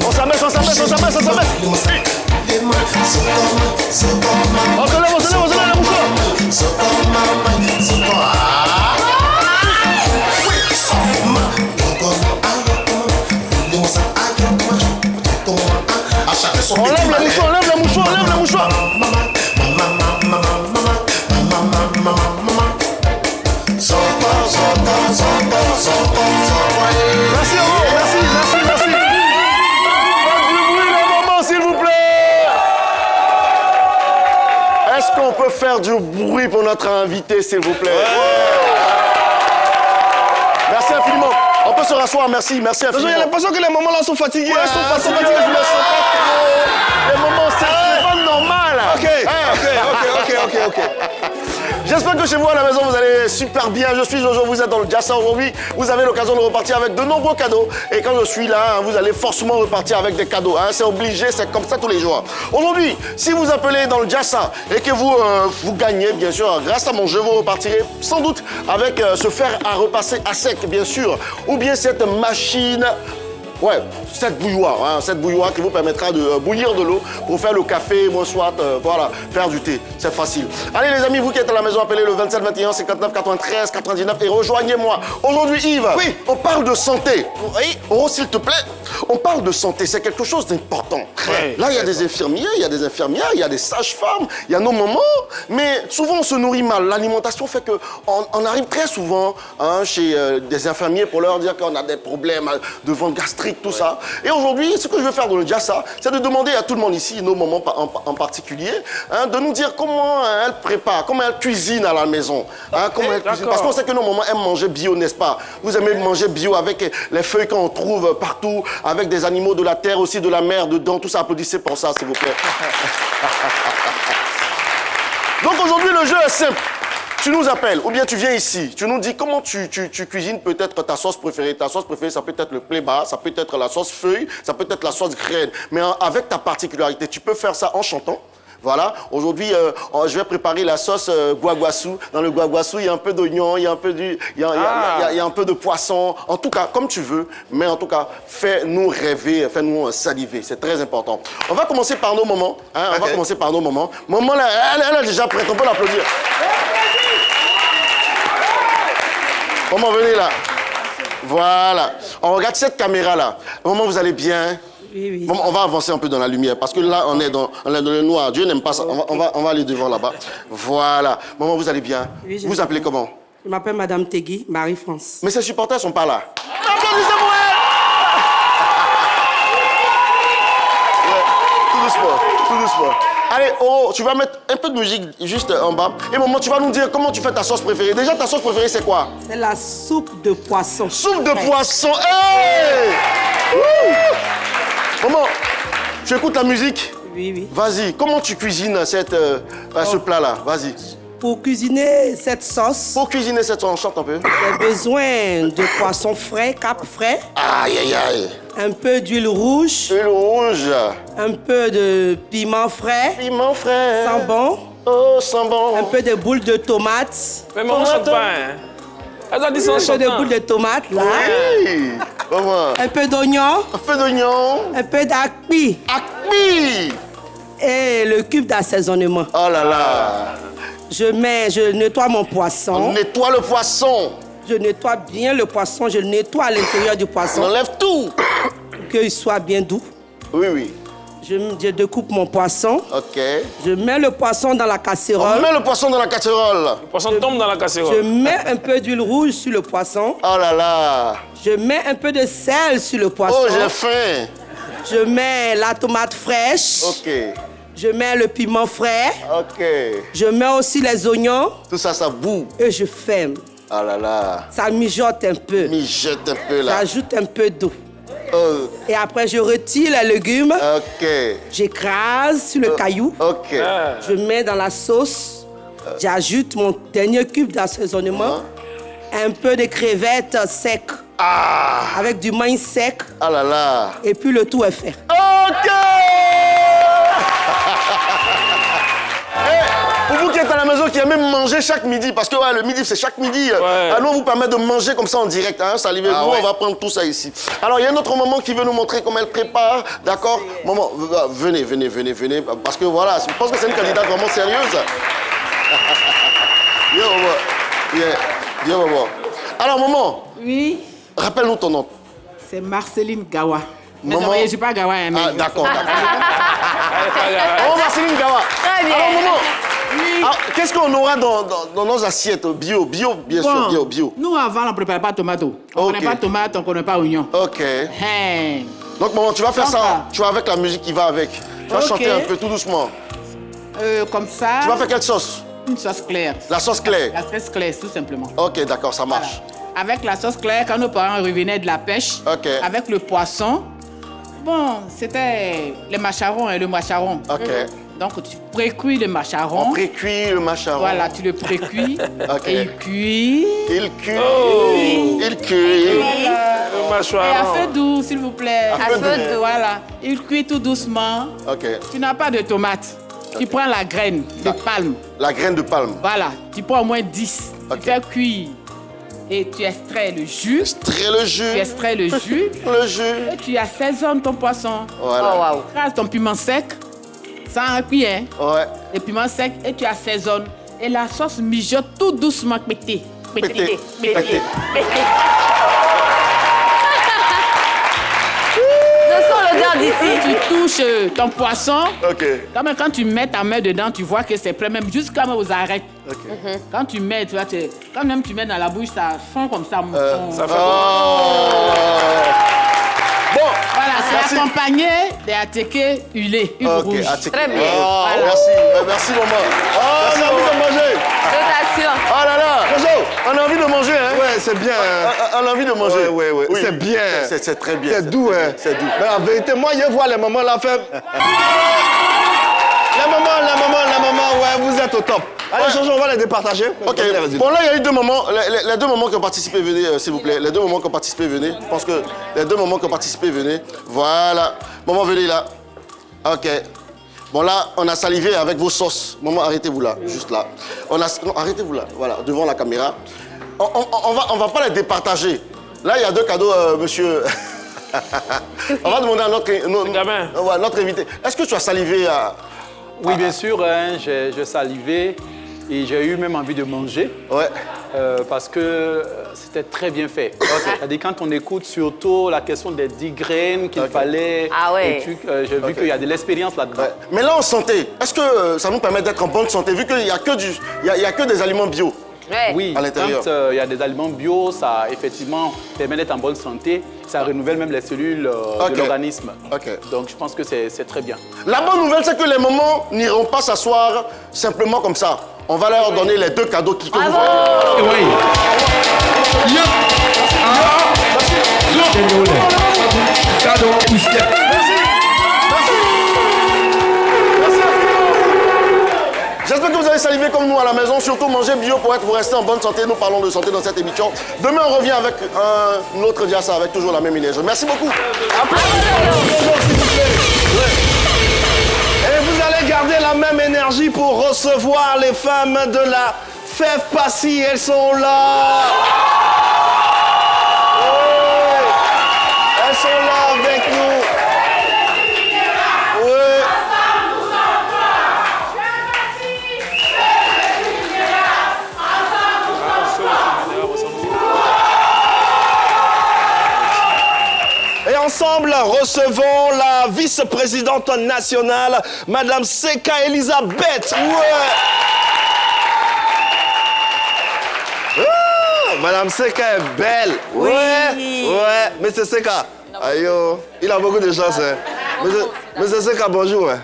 On s'abaisse, on s'abaisse, on s'abaisse, on s'abaisse. On se lève, on se lève, on se lève, la mouchoir. On lève la mouchoir, on lève la mouchoir, on lève la mouchoir. Merci, merci, merci, merci. Faites du bruit les mamans, s'il vous plaît. Est-ce qu'on peut faire du bruit pour notre invité, s'il vous plaît? Merci infiniment. On peut se rasseoir, merci, merci infiniment. J'ai l'impression que les mamans là sont fatiguées. Ouais, elles sont fatiguées, je me sens pas trop. Les mamans, c'est pas normal. Ok. J'espère que chez vous à la maison, vous allez super bien. Je suis Jojo, vous êtes dans le Jassa aujourd'hui. Vous avez l'occasion de repartir avec de nombreux cadeaux. Et quand je suis là, vous allez forcément repartir avec des cadeaux. C'est obligé, c'est comme ça tous les jours. Aujourd'hui, si vous appelez dans le Jassa et que vous gagnez, bien sûr, grâce à mon jeu, vous repartirez sans doute avec ce fer à repasser à sec, bien sûr. Ou bien cette machine... Ouais, cette bouilloire qui vous permettra de bouillir de l'eau pour faire le café, soit voilà, faire du thé. C'est facile. Allez les amis, vous qui êtes à la maison, appelez le 27 21 59 93 99 et rejoignez-moi. Aujourd'hui Yves, oui, on parle de santé. Oui. Oh s'il te plaît, on parle de santé, c'est quelque chose d'important. Ouais. Là il y a des infirmiers, il y a des infirmières, il y a des sages-femmes, il y a nos mamans, mais souvent on se nourrit mal. L'alimentation fait qu'on arrive très souvent chez des infirmiers pour leur dire qu'on a des problèmes de ventre gastrique, tout ça. Et aujourd'hui, ce que je veux faire dans le Jassa, c'est de demander à tout le monde ici, nos mamans en particulier, de nous dire comment elles préparent, comment elles cuisinent à la maison. Comment elles cuisinent. Parce qu'on sait que nos mamans aiment manger bio, n'est-ce pas? Vous aimez manger bio avec les feuilles qu'on trouve partout, avec des animaux de la terre, aussi de la mer dedans. Tout ça, applaudissez pour ça, s'il vous plaît. Donc aujourd'hui, le jeu est simple. Tu nous appelles, ou bien tu viens ici, tu nous dis comment tu cuisines peut-être ta sauce préférée. Ta sauce préférée, ça peut être le pléba, ça peut être la sauce feuille, ça peut être la sauce graine. Mais avec ta particularité, tu peux faire ça en chantant. Voilà, aujourd'hui, je vais préparer la sauce guaguassou. Dans le guaguassou, il y a un peu d'oignon, il y a un peu il y a un peu de poisson. En tout cas, comme tu veux, mais en tout cas, fais-nous rêver, fais-nous saliver. C'est très important. On va commencer par nos mamans. On va commencer par nos mamans. Maman, là, elle est déjà prête, on peut l'applaudir. Maman, venez là. Voilà. On regarde cette caméra-là. Maman, vous allez bien? Oui, oui. Maman, on va avancer un peu dans la lumière parce que là, on est dans le noir. Dieu n'aime pas ça. On va aller devant là-bas. Voilà. Maman, vous allez bien? Oui, vous appelez comment? Je m'appelle Madame Tegui, Marie-France. Mais ses supporters sont pas là. Applaudissez pour elle! Tout doucement, tout doucement. Allez, Oro, tu vas mettre un peu de musique juste en bas. Et maman, tu vas nous dire comment tu fais ta sauce préférée. Déjà, ta sauce préférée, c'est quoi? C'est la soupe de poisson. Soupe de poisson. Hey! Maman, tu écoutes la musique? Oui, oui. Vas-y, comment tu cuisines ce plat-là? Vas-y. Pour cuisiner cette sauce, Pour cuisiner cette sauce, on chante un peu. j'ai besoin de poisson frais, cap frais, Aïe, aïe, aïe. un peu d'huile rouge, Huile rouge. un peu de piment frais, Piment frais. sans bon, Oh, sans bon. un peu de boule de tomate, Mais maman chante pas, hein. Elle a dit ça en un peu de chantant. boule de tomate, là, Oui. Maman. un peu d'oignon, Un peu d'oignon. un peu d'acpi Acmi. et le cube d'assaisonnement. Oh là là. Je nettoie mon On poisson, nettoie le poisson. je nettoie bien le poisson, je nettoie à l'intérieur du On poisson enlève tout. pour qu'il soit bien doux. Oui, oui. Je découpe mon poisson, OK. je mets le poisson dans la On casserole, met le poisson dans la casserole. Le poisson tombe dans la je casserole. mets un peu d'huile rouge sur le poisson, Oh là là. je mets un peu de sel sur le poisson, Oh, j'ai faim. je mets la tomate fraîche, OK. je mets le piment frais, OK. je mets aussi les oignons Tout ça, ça boue. et je ferme. Oh là là. Ça mijote un peu, Mijote un peu là. j'ajoute un peu d'eau. Oh, Et après, je retire les légumes, OK. j'écrase sur le caillou, OK. je mets dans la sauce, j'ajoute mon dernier cube d'assaisonnement, un peu de crevettes secs Ah. avec du maïs sec, Oh là là. et puis le tout est fait. OK. Pour vous qui êtes à la maison, qui aimez manger chaque midi, parce que ouais, le midi, c'est chaque midi. Nous, on vous permet de manger comme ça en direct. Hein, saliver. Nous, on va prendre tout ça ici. Alors, il y a une autre maman qui veut nous montrer comment elle prépare. D'accord? Maman, venez. Parce que voilà, je pense que c'est une candidate vraiment sérieuse. Viens, maman. Viens, maman. Alors, maman, Oui, rappelle-nous ton nom. c'est Marceline Gawa. Mais Maman. non, je ne suis pas Gawa, hein, mais... Ah, d'accord. Oh, Marceline Gawa. Très bien. Alors, maman, Oui. qu'est-ce qu'on aura dans nos assiettes? Bio, bien sûr, bio. Nous, avant, on ne prépare pas tomate. On ne Ok. connaît pas tomate, on ne connaît pas oignon. OK. Hein. Donc, maman, tu vas faire Donc, ça. Tu vas avec la musique qui va avec. Tu vas Ok. chanter un peu tout doucement. Comme ça, Tu vas faire quelle sauce? une sauce claire. La sauce claire. La sauce claire, tout simplement. OK, d'accord, ça marche. Voilà. Avec la sauce claire, quand nos parents revenaient de la pêche, Ok. avec le poisson, bon, c'était les macarons et le macaron. OK. Donc, tu précuis le macaron. On précuit le macaron. Voilà, tu le précuis. Ok. Et il cuit. Il cuit. Oh. Il cuit. Le Et mâchoire. à feu doux, s'il vous plaît. À feu doux. Voilà. Il cuit tout doucement. OK. Tu n'as pas de tomate. Tu prends la graine de palme. La graine de palme. Voilà. Tu prends au moins 10. Ok. Tu fais cuire. Et tu extrais le jus. Extrait le Tu jus. extrais le jus. Le jus. Et tu assaisonnes ton poisson. Voilà. Oh, waouh. Tu rases ton piment sec. Sans cuillère. Ouais. Le piment sec. Et tu assaisonnes. Et la sauce mijote tout doucement. Pété. Pété. Pété. Je sens l'odeur d'ici. Tu touches ton poisson. OK. Quand tu mets ta main dedans, tu vois que c'est prêt même jusqu'à même aux arêtes. OK. Quand tu mets, tu vois, quand même tu mets dans la bouche, ça fond comme ça. Ça fait Oh. Bon. Voilà, Merci. c'est accompagné des atéqués huilés, huile OK. rouge. attiqué. Très bien. Oh, Voilà. Merci. Merci, maman. Oh, on a envie de manger. Je t'assure. Oh là là. Bonjour. On a envie de manger, hein? Ouais, c'est bien. On a envie de manger. Ouais. Oui, C'est oui. bien. C'est très bien. C'est doux, hein. C'est doux. Mais en vérité, moi, je vois les mamans là faire. Les mamans, ouais, vous êtes au top. Allez, Ouais. Jojo, on va les départager. Ok. Vas-y, vas-y. Bon, là, il y a eu deux moments. Les deux moments qui ont participé, venez, s'il vous plaît. Les deux moments qui ont participé, venez. Je pense que les deux moments qui ont participé, venez. Voilà. Maman, venez là. Ok. Bon, là, on a salivé avec vos sauces. Maman, arrêtez-vous là, juste là. Non, arrêtez-vous là, voilà, devant la caméra. On va pas les départager. Là, il y a deux cadeaux, monsieur. On va demander à notre invité. Est-ce que tu as salivé à... Oui, bien sûr, hein, j'ai salivé et j'ai eu même envie de manger. Ouais. Parce que c'était très bien fait. C'est-à-dire quand on écoute surtout la question des 10 graines qu'il fallait. Ah ouais. J'ai vu qu'il y a de l'expérience là-dedans. Ouais. Mais là, en santé, est-ce que ça nous permet d'être en bonne santé, vu qu'il n'y a, que des aliments bio? Ouais. Oui, À l'intérieur. quand il y a des aliments bio, ça effectivement permet d'être en bonne santé. Ça renouvelle même les cellules Ok. de l'organisme. Ok. Donc je pense que c'est très bien. La bonne nouvelle, c'est que les mamans n'iront pas s'asseoir simplement comme ça. On va leur donner les 2 cadeaux que vous voyez. Oui. Cadeau. J'espère que vous avez salivé comme nous à la maison. Surtout, mangez bio pour rester en bonne santé. Nous parlons de santé dans cette émission. Demain, on revient avec un autre Diassa avec toujours la même énergie. Merci beaucoup. Et vous allez garder la même énergie pour recevoir les femmes de la Fève Passy. Elles sont là. Oui. Elles sont là avec nous. Oui. Et ensemble, recevons la vice-présidente nationale, Madame Seka Elisabeth. Ouais. Ah, Madame Seka est belle. Oui. Ouais. Monsieur Seka. Aïe, oh. Il a beaucoup de chance. Hein. Monsieur Seka, bonjour. Hein.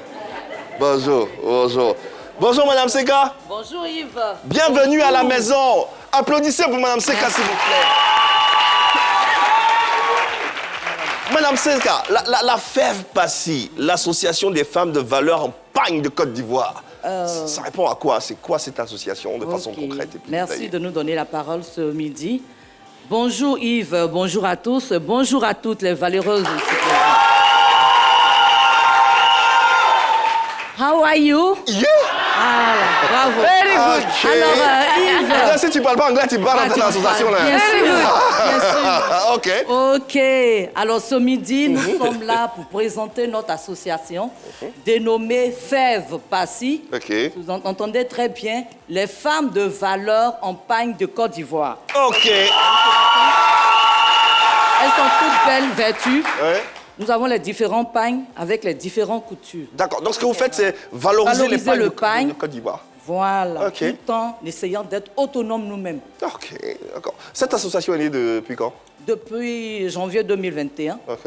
Bonjour, bonjour. Bonjour, Madame Seka. Bonjour Yves. Bienvenue à la maison. Applaudissez pour Madame Seka, s'il vous plaît. Madame Seka, la Fève Passy, l'association des femmes de valeur en pagne de Côte d'Ivoire, ça répond à quoi? C'est quoi cette association de façon concrète et plus Merci détaillée? de nous donner la parole ce midi. Bonjour Yves, bonjour à tous, bonjour à toutes les valeureuses. How are you? Yeah! Ah, bravo. Very good. Okay. Alors, Yves. Là, si tu parles pas anglais, tu parles dans l'association. Bien sûr, bien sûr. OK. OK. Alors, ce midi, nous sommes là pour présenter notre association dénommée Fève Passy. OK. Vous entendez très bien, les femmes de valeur en pagne de Côte d'Ivoire. OK. Elles sont toutes belles, vêtues. Ouais. Nous avons les différents pagnes avec les différentes coutures. D'accord. Donc, ce que vous faites, c'est valoriser les pagnes le pagne. de Côte d'Ivoire. Voilà. OK. Tout en essayant d'être autonomes nous-mêmes. OK. D'accord. Cette association est née depuis quand? Depuis janvier 2021. OK.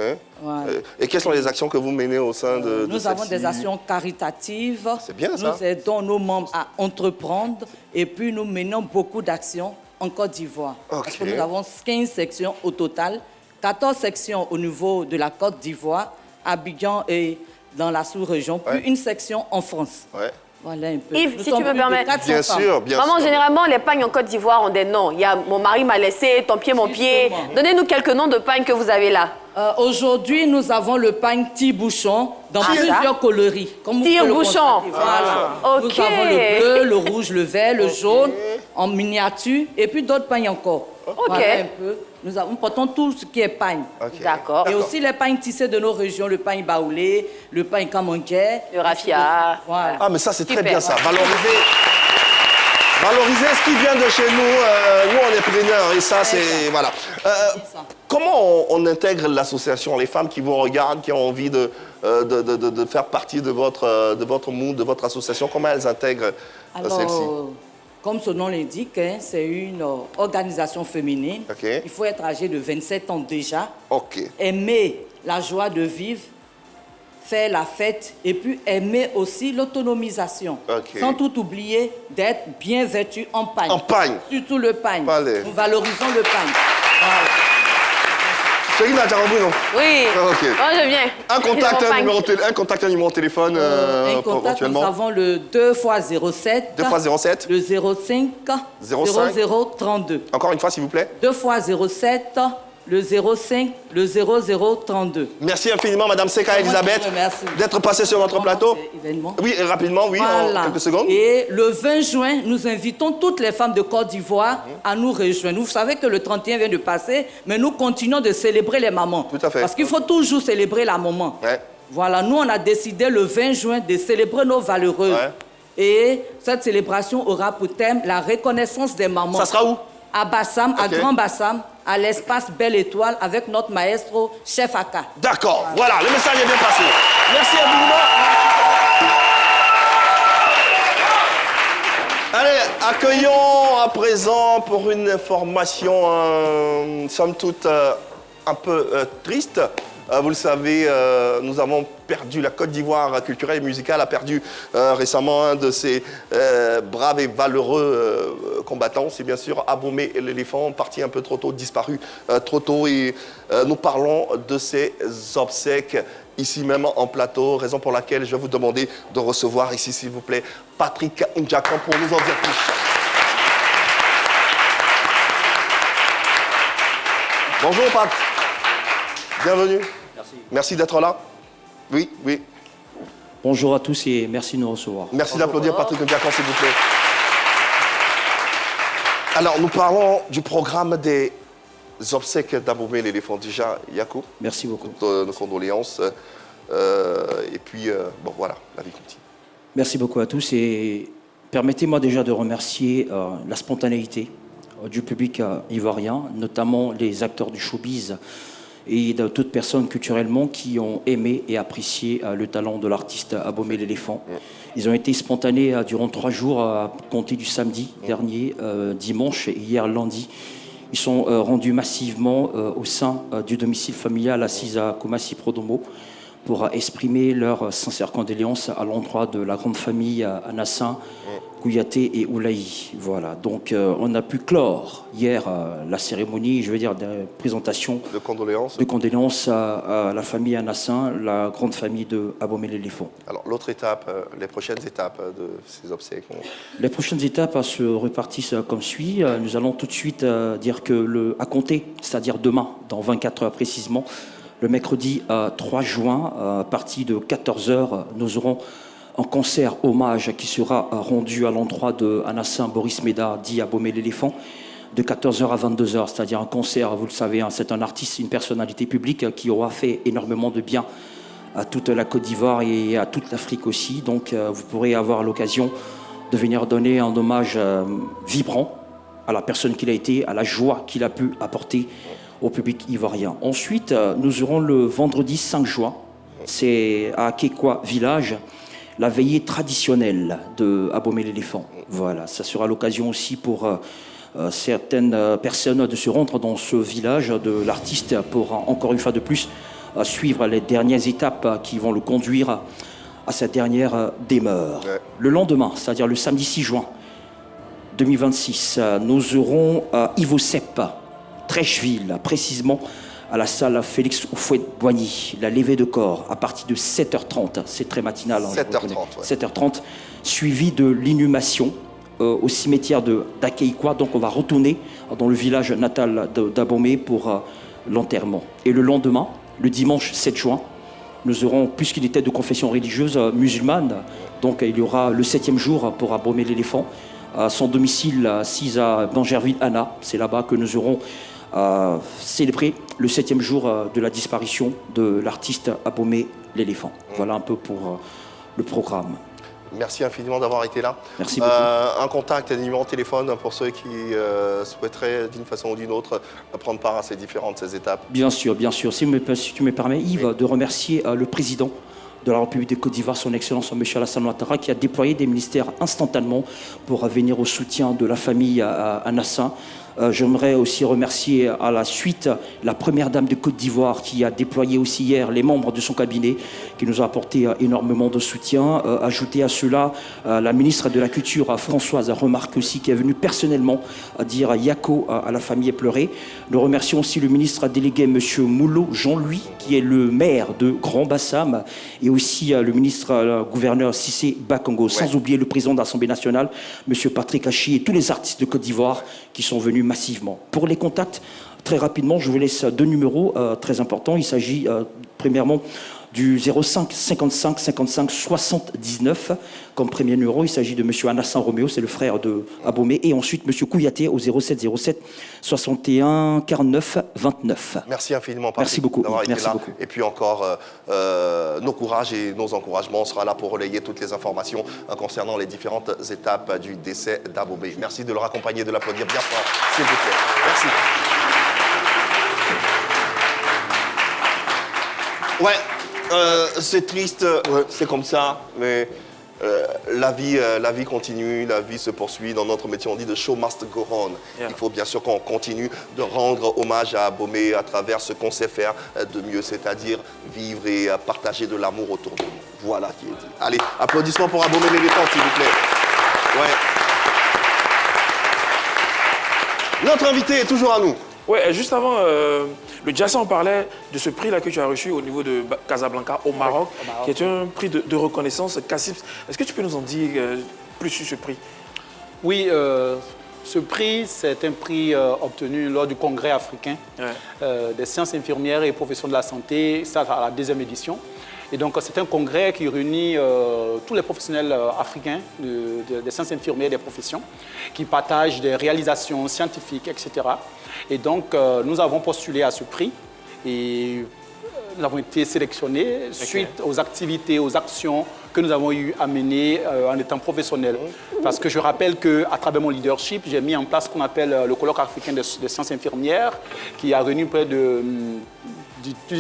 Voilà. Et quelles sont les actions que vous menez au sein de Nous avons celle-ci? des actions caritatives. C'est bien, ça. Nous aidons nos membres à entreprendre et puis nous menons beaucoup d'actions en Côte d'Ivoire. OK. Parce que nous avons 15 sections au total, 14 sections au niveau de la Côte d'Ivoire, Abidjan et dans la sous-région, puis une section en France. Ouais. Voilà un peu. Yves, Nous si sommes tu me plus de permets. 400 Bien femmes. sûr, bien Maman, sûr. généralement, les pagnes en Côte d'Ivoire ont des noms. Il y a Mon mari m'a laissé, Ton pied, mon pied. Justement. Donnez-nous quelques noms de pagnes que vous avez là. Aujourd'hui, nous avons le pagne tire-bouchon dans plusieurs coloris. Comme vous pouvez le Tire-bouchon. constater. Voilà. Ok. Nous avons le bleu, le rouge, le vert, le jaune, en miniature, et puis d'autres pagnes encore. Voilà un peu. Nous portons tout ce qui est pagne. OK. D'accord. Et aussi les pagnes tissées de nos régions, le pagne baoulé, le pagne kamanguais. Le raffia. Voilà. Ah, mais ça, c'est très Super. bien, ça. Valoriser ce qui vient de chez nous. Nous, on est preneurs et ça, c'est... Voilà. Comment on intègre l'association? Les femmes qui vous regardent, qui ont envie de faire partie de votre mood, de votre association, comment elles intègrent celle-ci? Alors, comme son nom l'indique, hein, c'est une organisation féminine. OK. Il faut être âgé de 27 ans déjà. OK. Aimer la joie de vivre, faire la fête et puis aimer aussi l'autonomisation. OK. Sans tout oublier d'être bien vêtu en pagne. En pagne. Surtout le pagne. Allez. Nous valorisons le pagne. Voilà. Chérie Natarabu, non? Oui. OK. Moi, je viens. Un contact, Ils ont un contact, un numéro de téléphone Un contact, nous éventuellement. avons le 2x07. 2x07. Le 05 0032. Encore une fois, s'il vous plaît. 2x07, le 05, le 0032. Merci infiniment, Madame Seka Elisabeth, d'être passée sur notre plateau. Événement. Oui, rapidement, oui, en Voilà. quelques secondes. Et le 20 juin, nous invitons toutes les femmes de Côte d'Ivoire à nous rejoindre. Vous savez que le 31 vient de passer, mais nous continuons de célébrer les mamans. Tout à fait. Parce qu'il faut toujours célébrer la maman. Ouais. Voilà, nous, on a décidé le 20 juin de célébrer nos valeureuses. Ouais. Et cette célébration aura pour thème la reconnaissance des mamans. Ça sera où? À Bassam, à Ok. Grand Bassam, à l'espace Belle Étoile, avec notre maestro, Chef Aka. D'accord, voilà, le message est bien passé. Merci infiniment. Allez, Accueillons à présent pour une information, somme toute, un peu triste. Vous le savez, nous avons perdu, la Côte d'Ivoire culturelle et musicale a perdu récemment un de ses braves et valeureux combattants. C'est bien sûr Abomey l'éléphant, parti un peu trop tôt, disparu trop tôt. Et nous parlons de ses obsèques ici même en plateau, raison pour laquelle je vais vous demander de recevoir ici, s'il vous plaît, Patrick Ndjakan pour nous en dire plus. Bonjour Pat. Bienvenue. Merci. Merci d'être là. Oui, oui. Bonjour à tous et merci de nous recevoir. Merci d'applaudir Patrick Ndjakan, s'il vous plaît. Alors, nous parlons du programme des obsèques d'Abomey l'éléphant. Déjà, Yakou. Merci beaucoup. Nos condoléances. Et puis, bon, voilà, la vie continue. Merci beaucoup à tous et permettez-moi déjà de remercier la spontanéité du public ivoirien, notamment les acteurs du showbiz et de toutes personnes culturellement qui ont aimé et apprécié le talent de l'artiste Abomey l'éléphant. Ils ont été spontanés durant 3 jours à compter du samedi dernier, dimanche et hier lundi. Ils sont rendus massivement au sein du domicile familial assis à Koumassi Prodomo pour exprimer leurs sincères condoléances à l'endroit de la grande famille Anassin, Kouyaté et Oulaï. Voilà, donc on a pu clore hier la cérémonie, je veux dire, de présentation de condoléances, à la famille Anassin, la grande famille de Abomey l'éléphant. Alors l'autre étape, les prochaines étapes de ces obsèques. Les prochaines étapes se répartissent comme suit. Nous allons tout de suite dire que à compter, c'est-à-dire demain, dans 24 heures précisément, le mercredi 3 juin, à partir de 14h, nous aurons un concert hommage qui sera rendu à l'endroit de Anassin Boris Méda, dit Abomey l'éléphant, de 14h à 22h, c'est-à-dire un concert, vous le savez, c'est un artiste, une personnalité publique qui aura fait énormément de bien à toute la Côte d'Ivoire et à toute l'Afrique aussi. Donc vous pourrez avoir l'occasion de venir donner un hommage vibrant à la personne qu'il a été, à la joie qu'il a pu apporter au public ivoirien. Ensuite, nous aurons le vendredi 5 juin, c'est à Kekwa Village, la veillée traditionnelle de Abomey l'éléphant. Voilà, ça sera l'occasion aussi pour certaines personnes de se rendre dans ce village de l'artiste pour, encore une fois de plus, suivre les dernières étapes qui vont le conduire à cette dernière demeure. Ouais. Le lendemain, c'est-à-dire le samedi 6 juin 2026, nous aurons Ivosep, Trècheville, précisément à la salle Félix Houphouët-Boigny, la levée de corps à partir de 7h30, c'est très matinal. 7h30, ouais. 7h30, suivi de l'inhumation au cimetière d'Akeikwa. Donc on va retourner dans le village natal d'Abomey pour l'enterrement. Et le lendemain, le dimanche 7 juin, nous aurons, puisqu'il était de confession religieuse musulmane, donc il y aura le 7e jour pour Abomey l'éléphant, à son domicile assis à Bangerville-Anna. C'est là-bas que nous aurons célébré le 7e jour de la disparition de l'artiste Abomey l'éléphant. Voilà un peu pour le programme. Merci infiniment d'avoir été là. Merci beaucoup. Un contact, un numéro de téléphone pour ceux qui souhaiteraient d'une façon ou d'une autre prendre part à ces différentes étapes. Bien sûr, bien sûr. Si tu me permets, Yves, oui, de remercier le président de la République de Côte d'Ivoire, son Excellence M. Alassane Ouattara, qui a déployé des ministères instantanément pour venir au soutien de la famille Anassin. J'aimerais aussi remercier à la suite la première dame de Côte d'Ivoire qui a déployé aussi hier les membres de son cabinet qui nous a apporté énormément de soutien. Ajouter à cela la ministre de la Culture Françoise Remarque aussi qui est venue personnellement dire Yako à la famille éplorée. Nous remercions aussi le ministre délégué M. Moulot Jean-Louis qui est le maire de Grand Bassam et aussi le ministre gouverneur Cissé Bakongo, ouais, sans oublier le président de l'Assemblée nationale M. Patrick Hachi et tous les artistes de Côte d'Ivoire qui sont venus massivement. Pour les contacts, très rapidement, je vous laisse 2 numéros très importants. Il s'agit premièrement du 05 55 55 79 comme premier numéro. Il s'agit de M. Anassin Roméo, c'est le frère de Abomey. Et ensuite, M. Kouyaté au 07 07 61 49 29. Merci infiniment, Patrick. Merci beaucoup. Merci beaucoup. Et puis encore, nos courages et nos encouragements. On sera là pour relayer toutes les informations concernant les différentes étapes du décès d'Abomey. Merci de le raccompagner, de l'applaudir bien fort, s'il vous plaît. Merci. Ouais. C'est triste, ouais, c'est comme ça, mais la vie continue, la vie se poursuit. Dans notre métier, on dit « the show must go on ». Il faut bien sûr qu'on continue de rendre hommage à Abomey à travers ce qu'on sait faire de mieux, c'est-à-dire vivre et partager de l'amour autour de nous. Voilà qui est dit. Allez, applaudissements pour Abomey l'éléphant, s'il vous plaît. Ouais. Notre invité est toujours à nous. Ouais, juste avant, le Jassa, on parlait de ce prix-là que tu as reçu au niveau de Casablanca, au Maroc, qui est un prix de reconnaissance CACIPS. Est-ce que tu peux nous en dire plus sur ce prix? Oui, ce prix, c'est un prix obtenu lors du Congrès africain des sciences infirmières et professions de la santé, ça à la 2e édition. Et donc, c'est un congrès qui réunit tous les professionnels africains des sciences infirmières et des professions qui partagent des réalisations scientifiques, etc. Et donc, nous avons postulé à ce prix et nous avons été sélectionnés suite aux activités, aux actions que nous avons eu à mener en étant professionnels. Parce que je rappelle qu'à travers mon leadership, j'ai mis en place ce qu'on appelle le colloque africain des sciences infirmières qui a réuni près d'une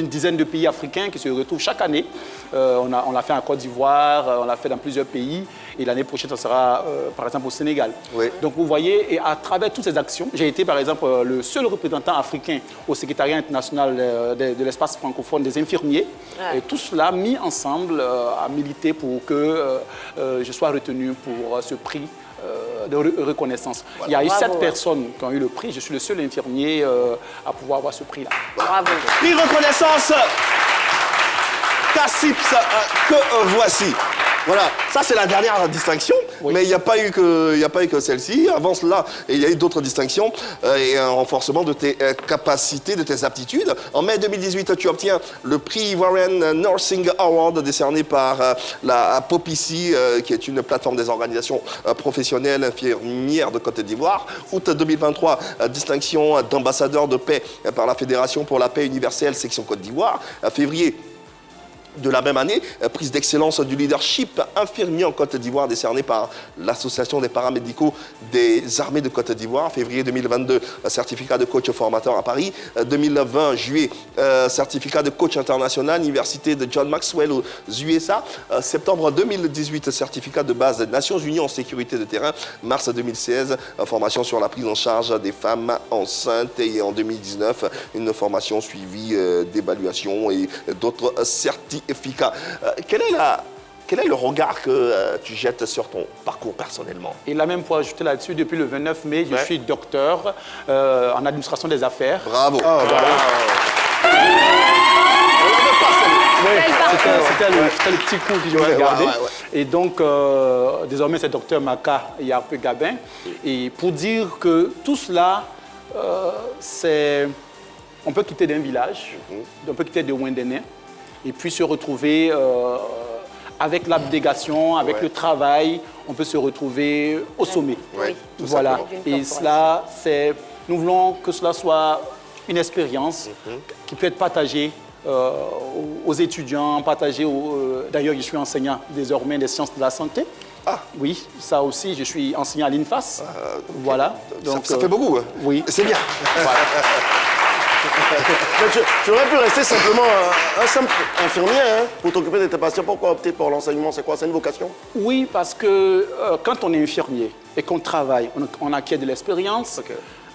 dizaine de pays africains qui se retrouvent chaque année. On l'a fait en Côte d'Ivoire, on l'a fait dans plusieurs pays et l'année prochaine, ça sera par exemple au Sénégal. Oui. Donc vous voyez, et à travers toutes ces actions, j'ai été par exemple le seul représentant africain au secrétariat international de l'espace francophone des infirmiers. Et tout cela mis ensemble à militer pour que je sois retenu pour ce prix de reconnaissance. Voilà. Il y a eu 7 personnes qui ont eu le prix. Je suis le seul infirmier à pouvoir avoir ce prix-là. Bravo. Prix reconnaissance CACIPS que voici. Voilà, ça c'est la dernière distinction, mais il n'y a pas eu que celle-ci. Avant cela, il y a eu d'autres distinctions et un renforcement de tes capacités, de tes aptitudes. En mai 2018, tu obtiens le prix Warren Nursing Award décerné par la POPICI, qui est une plateforme des organisations professionnelles infirmières de Côte d'Ivoire. Août 2023, distinction d'ambassadeur de paix par la Fédération pour la paix universelle, section Côte d'Ivoire. Février de la même année, prise d'excellence du leadership infirmier en Côte d'Ivoire décernée par l'Association des paramédicaux des armées de Côte d'Ivoire. Février 2022, certificat de coach formateur à Paris. 2020, juillet, certificat de coach international, Université de John Maxwell aux USA. Septembre 2018, certificat de base des Nations Unies en sécurité de terrain. Mars 2016, formation sur la prise en charge des femmes enceintes. Et en 2019, une formation suivie d'évaluation et d'autres certificats. Quel est le regard que tu jettes sur ton parcours personnellement? Et là même pour ajouter là-dessus, depuis le 29 mai, je suis docteur en administration des affaires. Bravo. Oh, voilà. C'était le petit coup que je voulais garder. Et donc, désormais, c'est docteur Maka Yarpe Gabin. Et pour dire que tout cela, c'est... On peut quitter d'un village, on peut quitter de Wendene, et puis se retrouver avec l'abnégation, avec le travail, on peut se retrouver au sommet. Oui, voilà. Et cela, c'est... Nous voulons que cela soit une expérience qui peut être partagée aux étudiants, partagée aux... D'ailleurs, je suis enseignant désormais des sciences de la santé. Ah. Oui, ça aussi, je suis enseignant à l'INFAS. Voilà. Donc, ça fait beaucoup. Hein. Oui. C'est bien. Voilà. Tu aurais pu rester simplement un simple infirmier pour t'occuper de tes patients. Pourquoi opter pour l'enseignement? C'est quoi? C'est une vocation? Oui, parce que quand on est infirmier et qu'on travaille, on acquiert de l'expérience.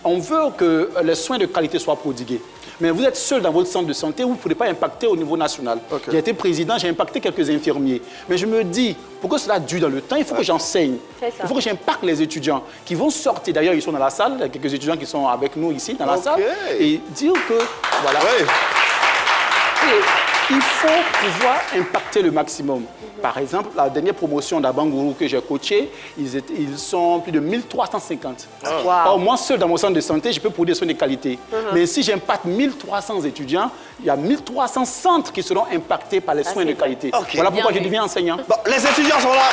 On veut que les soins de qualité soient prodigués. Mais vous êtes seul dans votre centre de santé, vous ne pouvez pas impacter au niveau national. J'ai été président, j'ai impacté quelques infirmiers. Mais je me dis, pour que cela dure dans le temps, il faut que j'enseigne. Il faut que j'impacte les étudiants qui vont sortir. D'ailleurs, ils sont dans la salle, il y a quelques étudiants qui sont avec nous ici dans la salle. Et dire que, voilà. Et il faut pouvoir impacter le maximum. Par exemple, la dernière promotion d'Abangourou que j'ai coaché, ils sont plus de 1350. Or, moi, seul dans mon centre de santé, je peux produire des soins de qualité. Mais si j'impacte 1300 étudiants, il y a 1300 centres qui seront impactés par les soins de qualité. Voilà pourquoi je deviens enseignant. Bon, les étudiants sont là.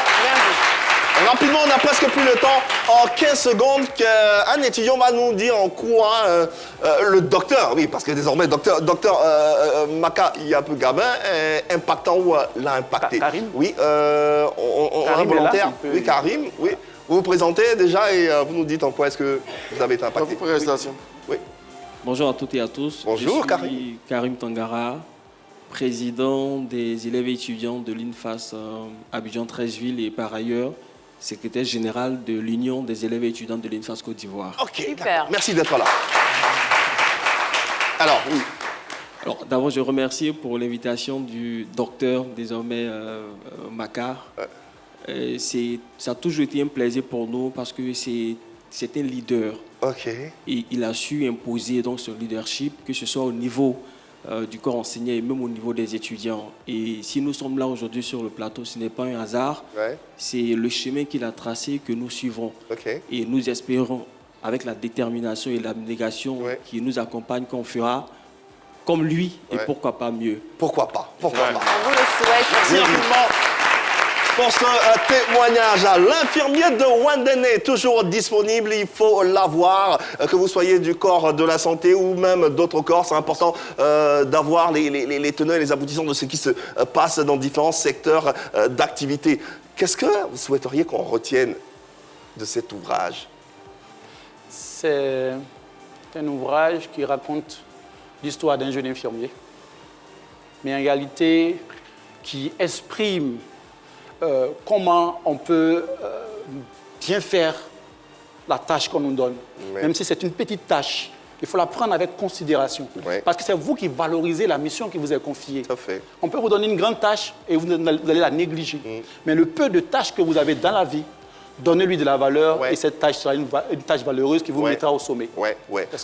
Rapidement, on n'a presque plus le temps. En 15 secondes, un étudiant va nous dire en quoi le docteur, oui, parce que désormais, docteur Maka Yarpe Gabin est impactant ou l'a impacté. Karim. Oui, on a un volontaire. Oui, Karim, oui. Vous vous présentez déjà et vous nous dites en quoi est-ce que vous avez été impacté. Présentation. Oui. Bonjour à toutes et à tous. Bonjour, Je suis Karim Tangara, président des élèves et étudiants de l'INFAS Abidjan 13-Ville et par ailleurs secrétaire général de l'Union des élèves et étudiants de l'INFAS Côte d'Ivoire. Ok, super. Merci d'être là. Alors, oui. Alors, d'abord, je remercie pour l'invitation du docteur, désormais Makar. Ça a toujours été un plaisir pour nous parce que c'est un leader. Ok. Et il a su imposer donc son leadership, que ce soit au niveau du corps enseignant et même au niveau des étudiants. Et si nous sommes là aujourd'hui sur le plateau, ce n'est pas un hasard. Ouais. C'est le chemin qu'il a tracé que nous suivrons. Okay. Et nous espérons, avec la détermination et l'abnégation qui nous accompagne, qu'on fera comme lui et pourquoi pas mieux. Pourquoi pas. Pourquoi pas. On vous le souhaite. Merci infiniment pour ce témoignage. L'infirmier de Wendene, toujours disponible, il faut l'avoir, que vous soyez du corps de la santé ou même d'autres corps. C'est important d'avoir les tenants et les aboutissants de ce qui se passe dans différents secteurs d'activité. Qu'est-ce que vous souhaiteriez qu'on retienne de cet ouvrage? C'est un ouvrage qui raconte l'histoire d'un jeune infirmier, mais en réalité qui exprime comment on peut bien faire la tâche qu'on nous donne. Ouais. Même si c'est une petite tâche, il faut la prendre avec considération. Ouais. Parce que c'est vous qui valorisez la mission qui vous est confiée. Tout à fait. On peut vous donner une grande tâche et vous allez la négliger. Mais le peu de tâches que vous avez dans la vie, donnez-lui de la valeur et cette tâche sera une tâche valeureuse qui vous mettra au sommet.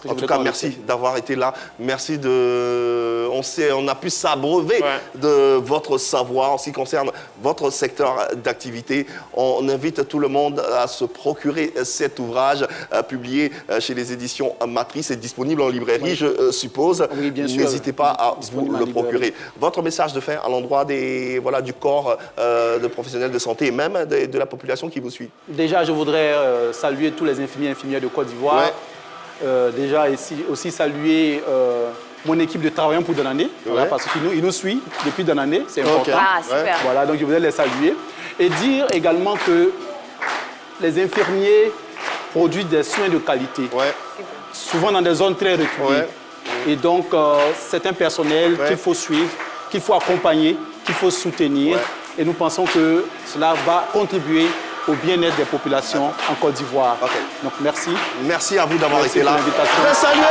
En tout cas, merci d'avoir été là. Merci de... On a pu s'abreuver de votre savoir en ce qui concerne votre secteur d'activité. On invite tout le monde à se procurer cet ouvrage publié chez les éditions Matrice et disponible en librairie, je suppose. Oui, bien sûr. N'hésitez pas à vous le procurer. Votre message de fin à l'endroit du corps de professionnels de santé et même de la population qui vous suit. Déjà, je voudrais saluer tous les infirmiers et infirmières de Côte d'Ivoire. Déjà, aussi saluer mon équipe de travailleurs pour Donanné, parce qu'ils nous suivent depuis Donanné, c'est important. Ah, super. Voilà, donc je voudrais les saluer. Et dire également que les infirmiers produisent des soins de qualité, souvent dans des zones très reculées. Et donc, c'est un personnel qu'il faut suivre, qu'il faut accompagner, qu'il faut soutenir. Et nous pensons que cela va contribuer au bien-être des populations en Côte d'Ivoire. Donc merci. Merci à vous d'avoir été là. Merci pour l'invitation. Je vais saluer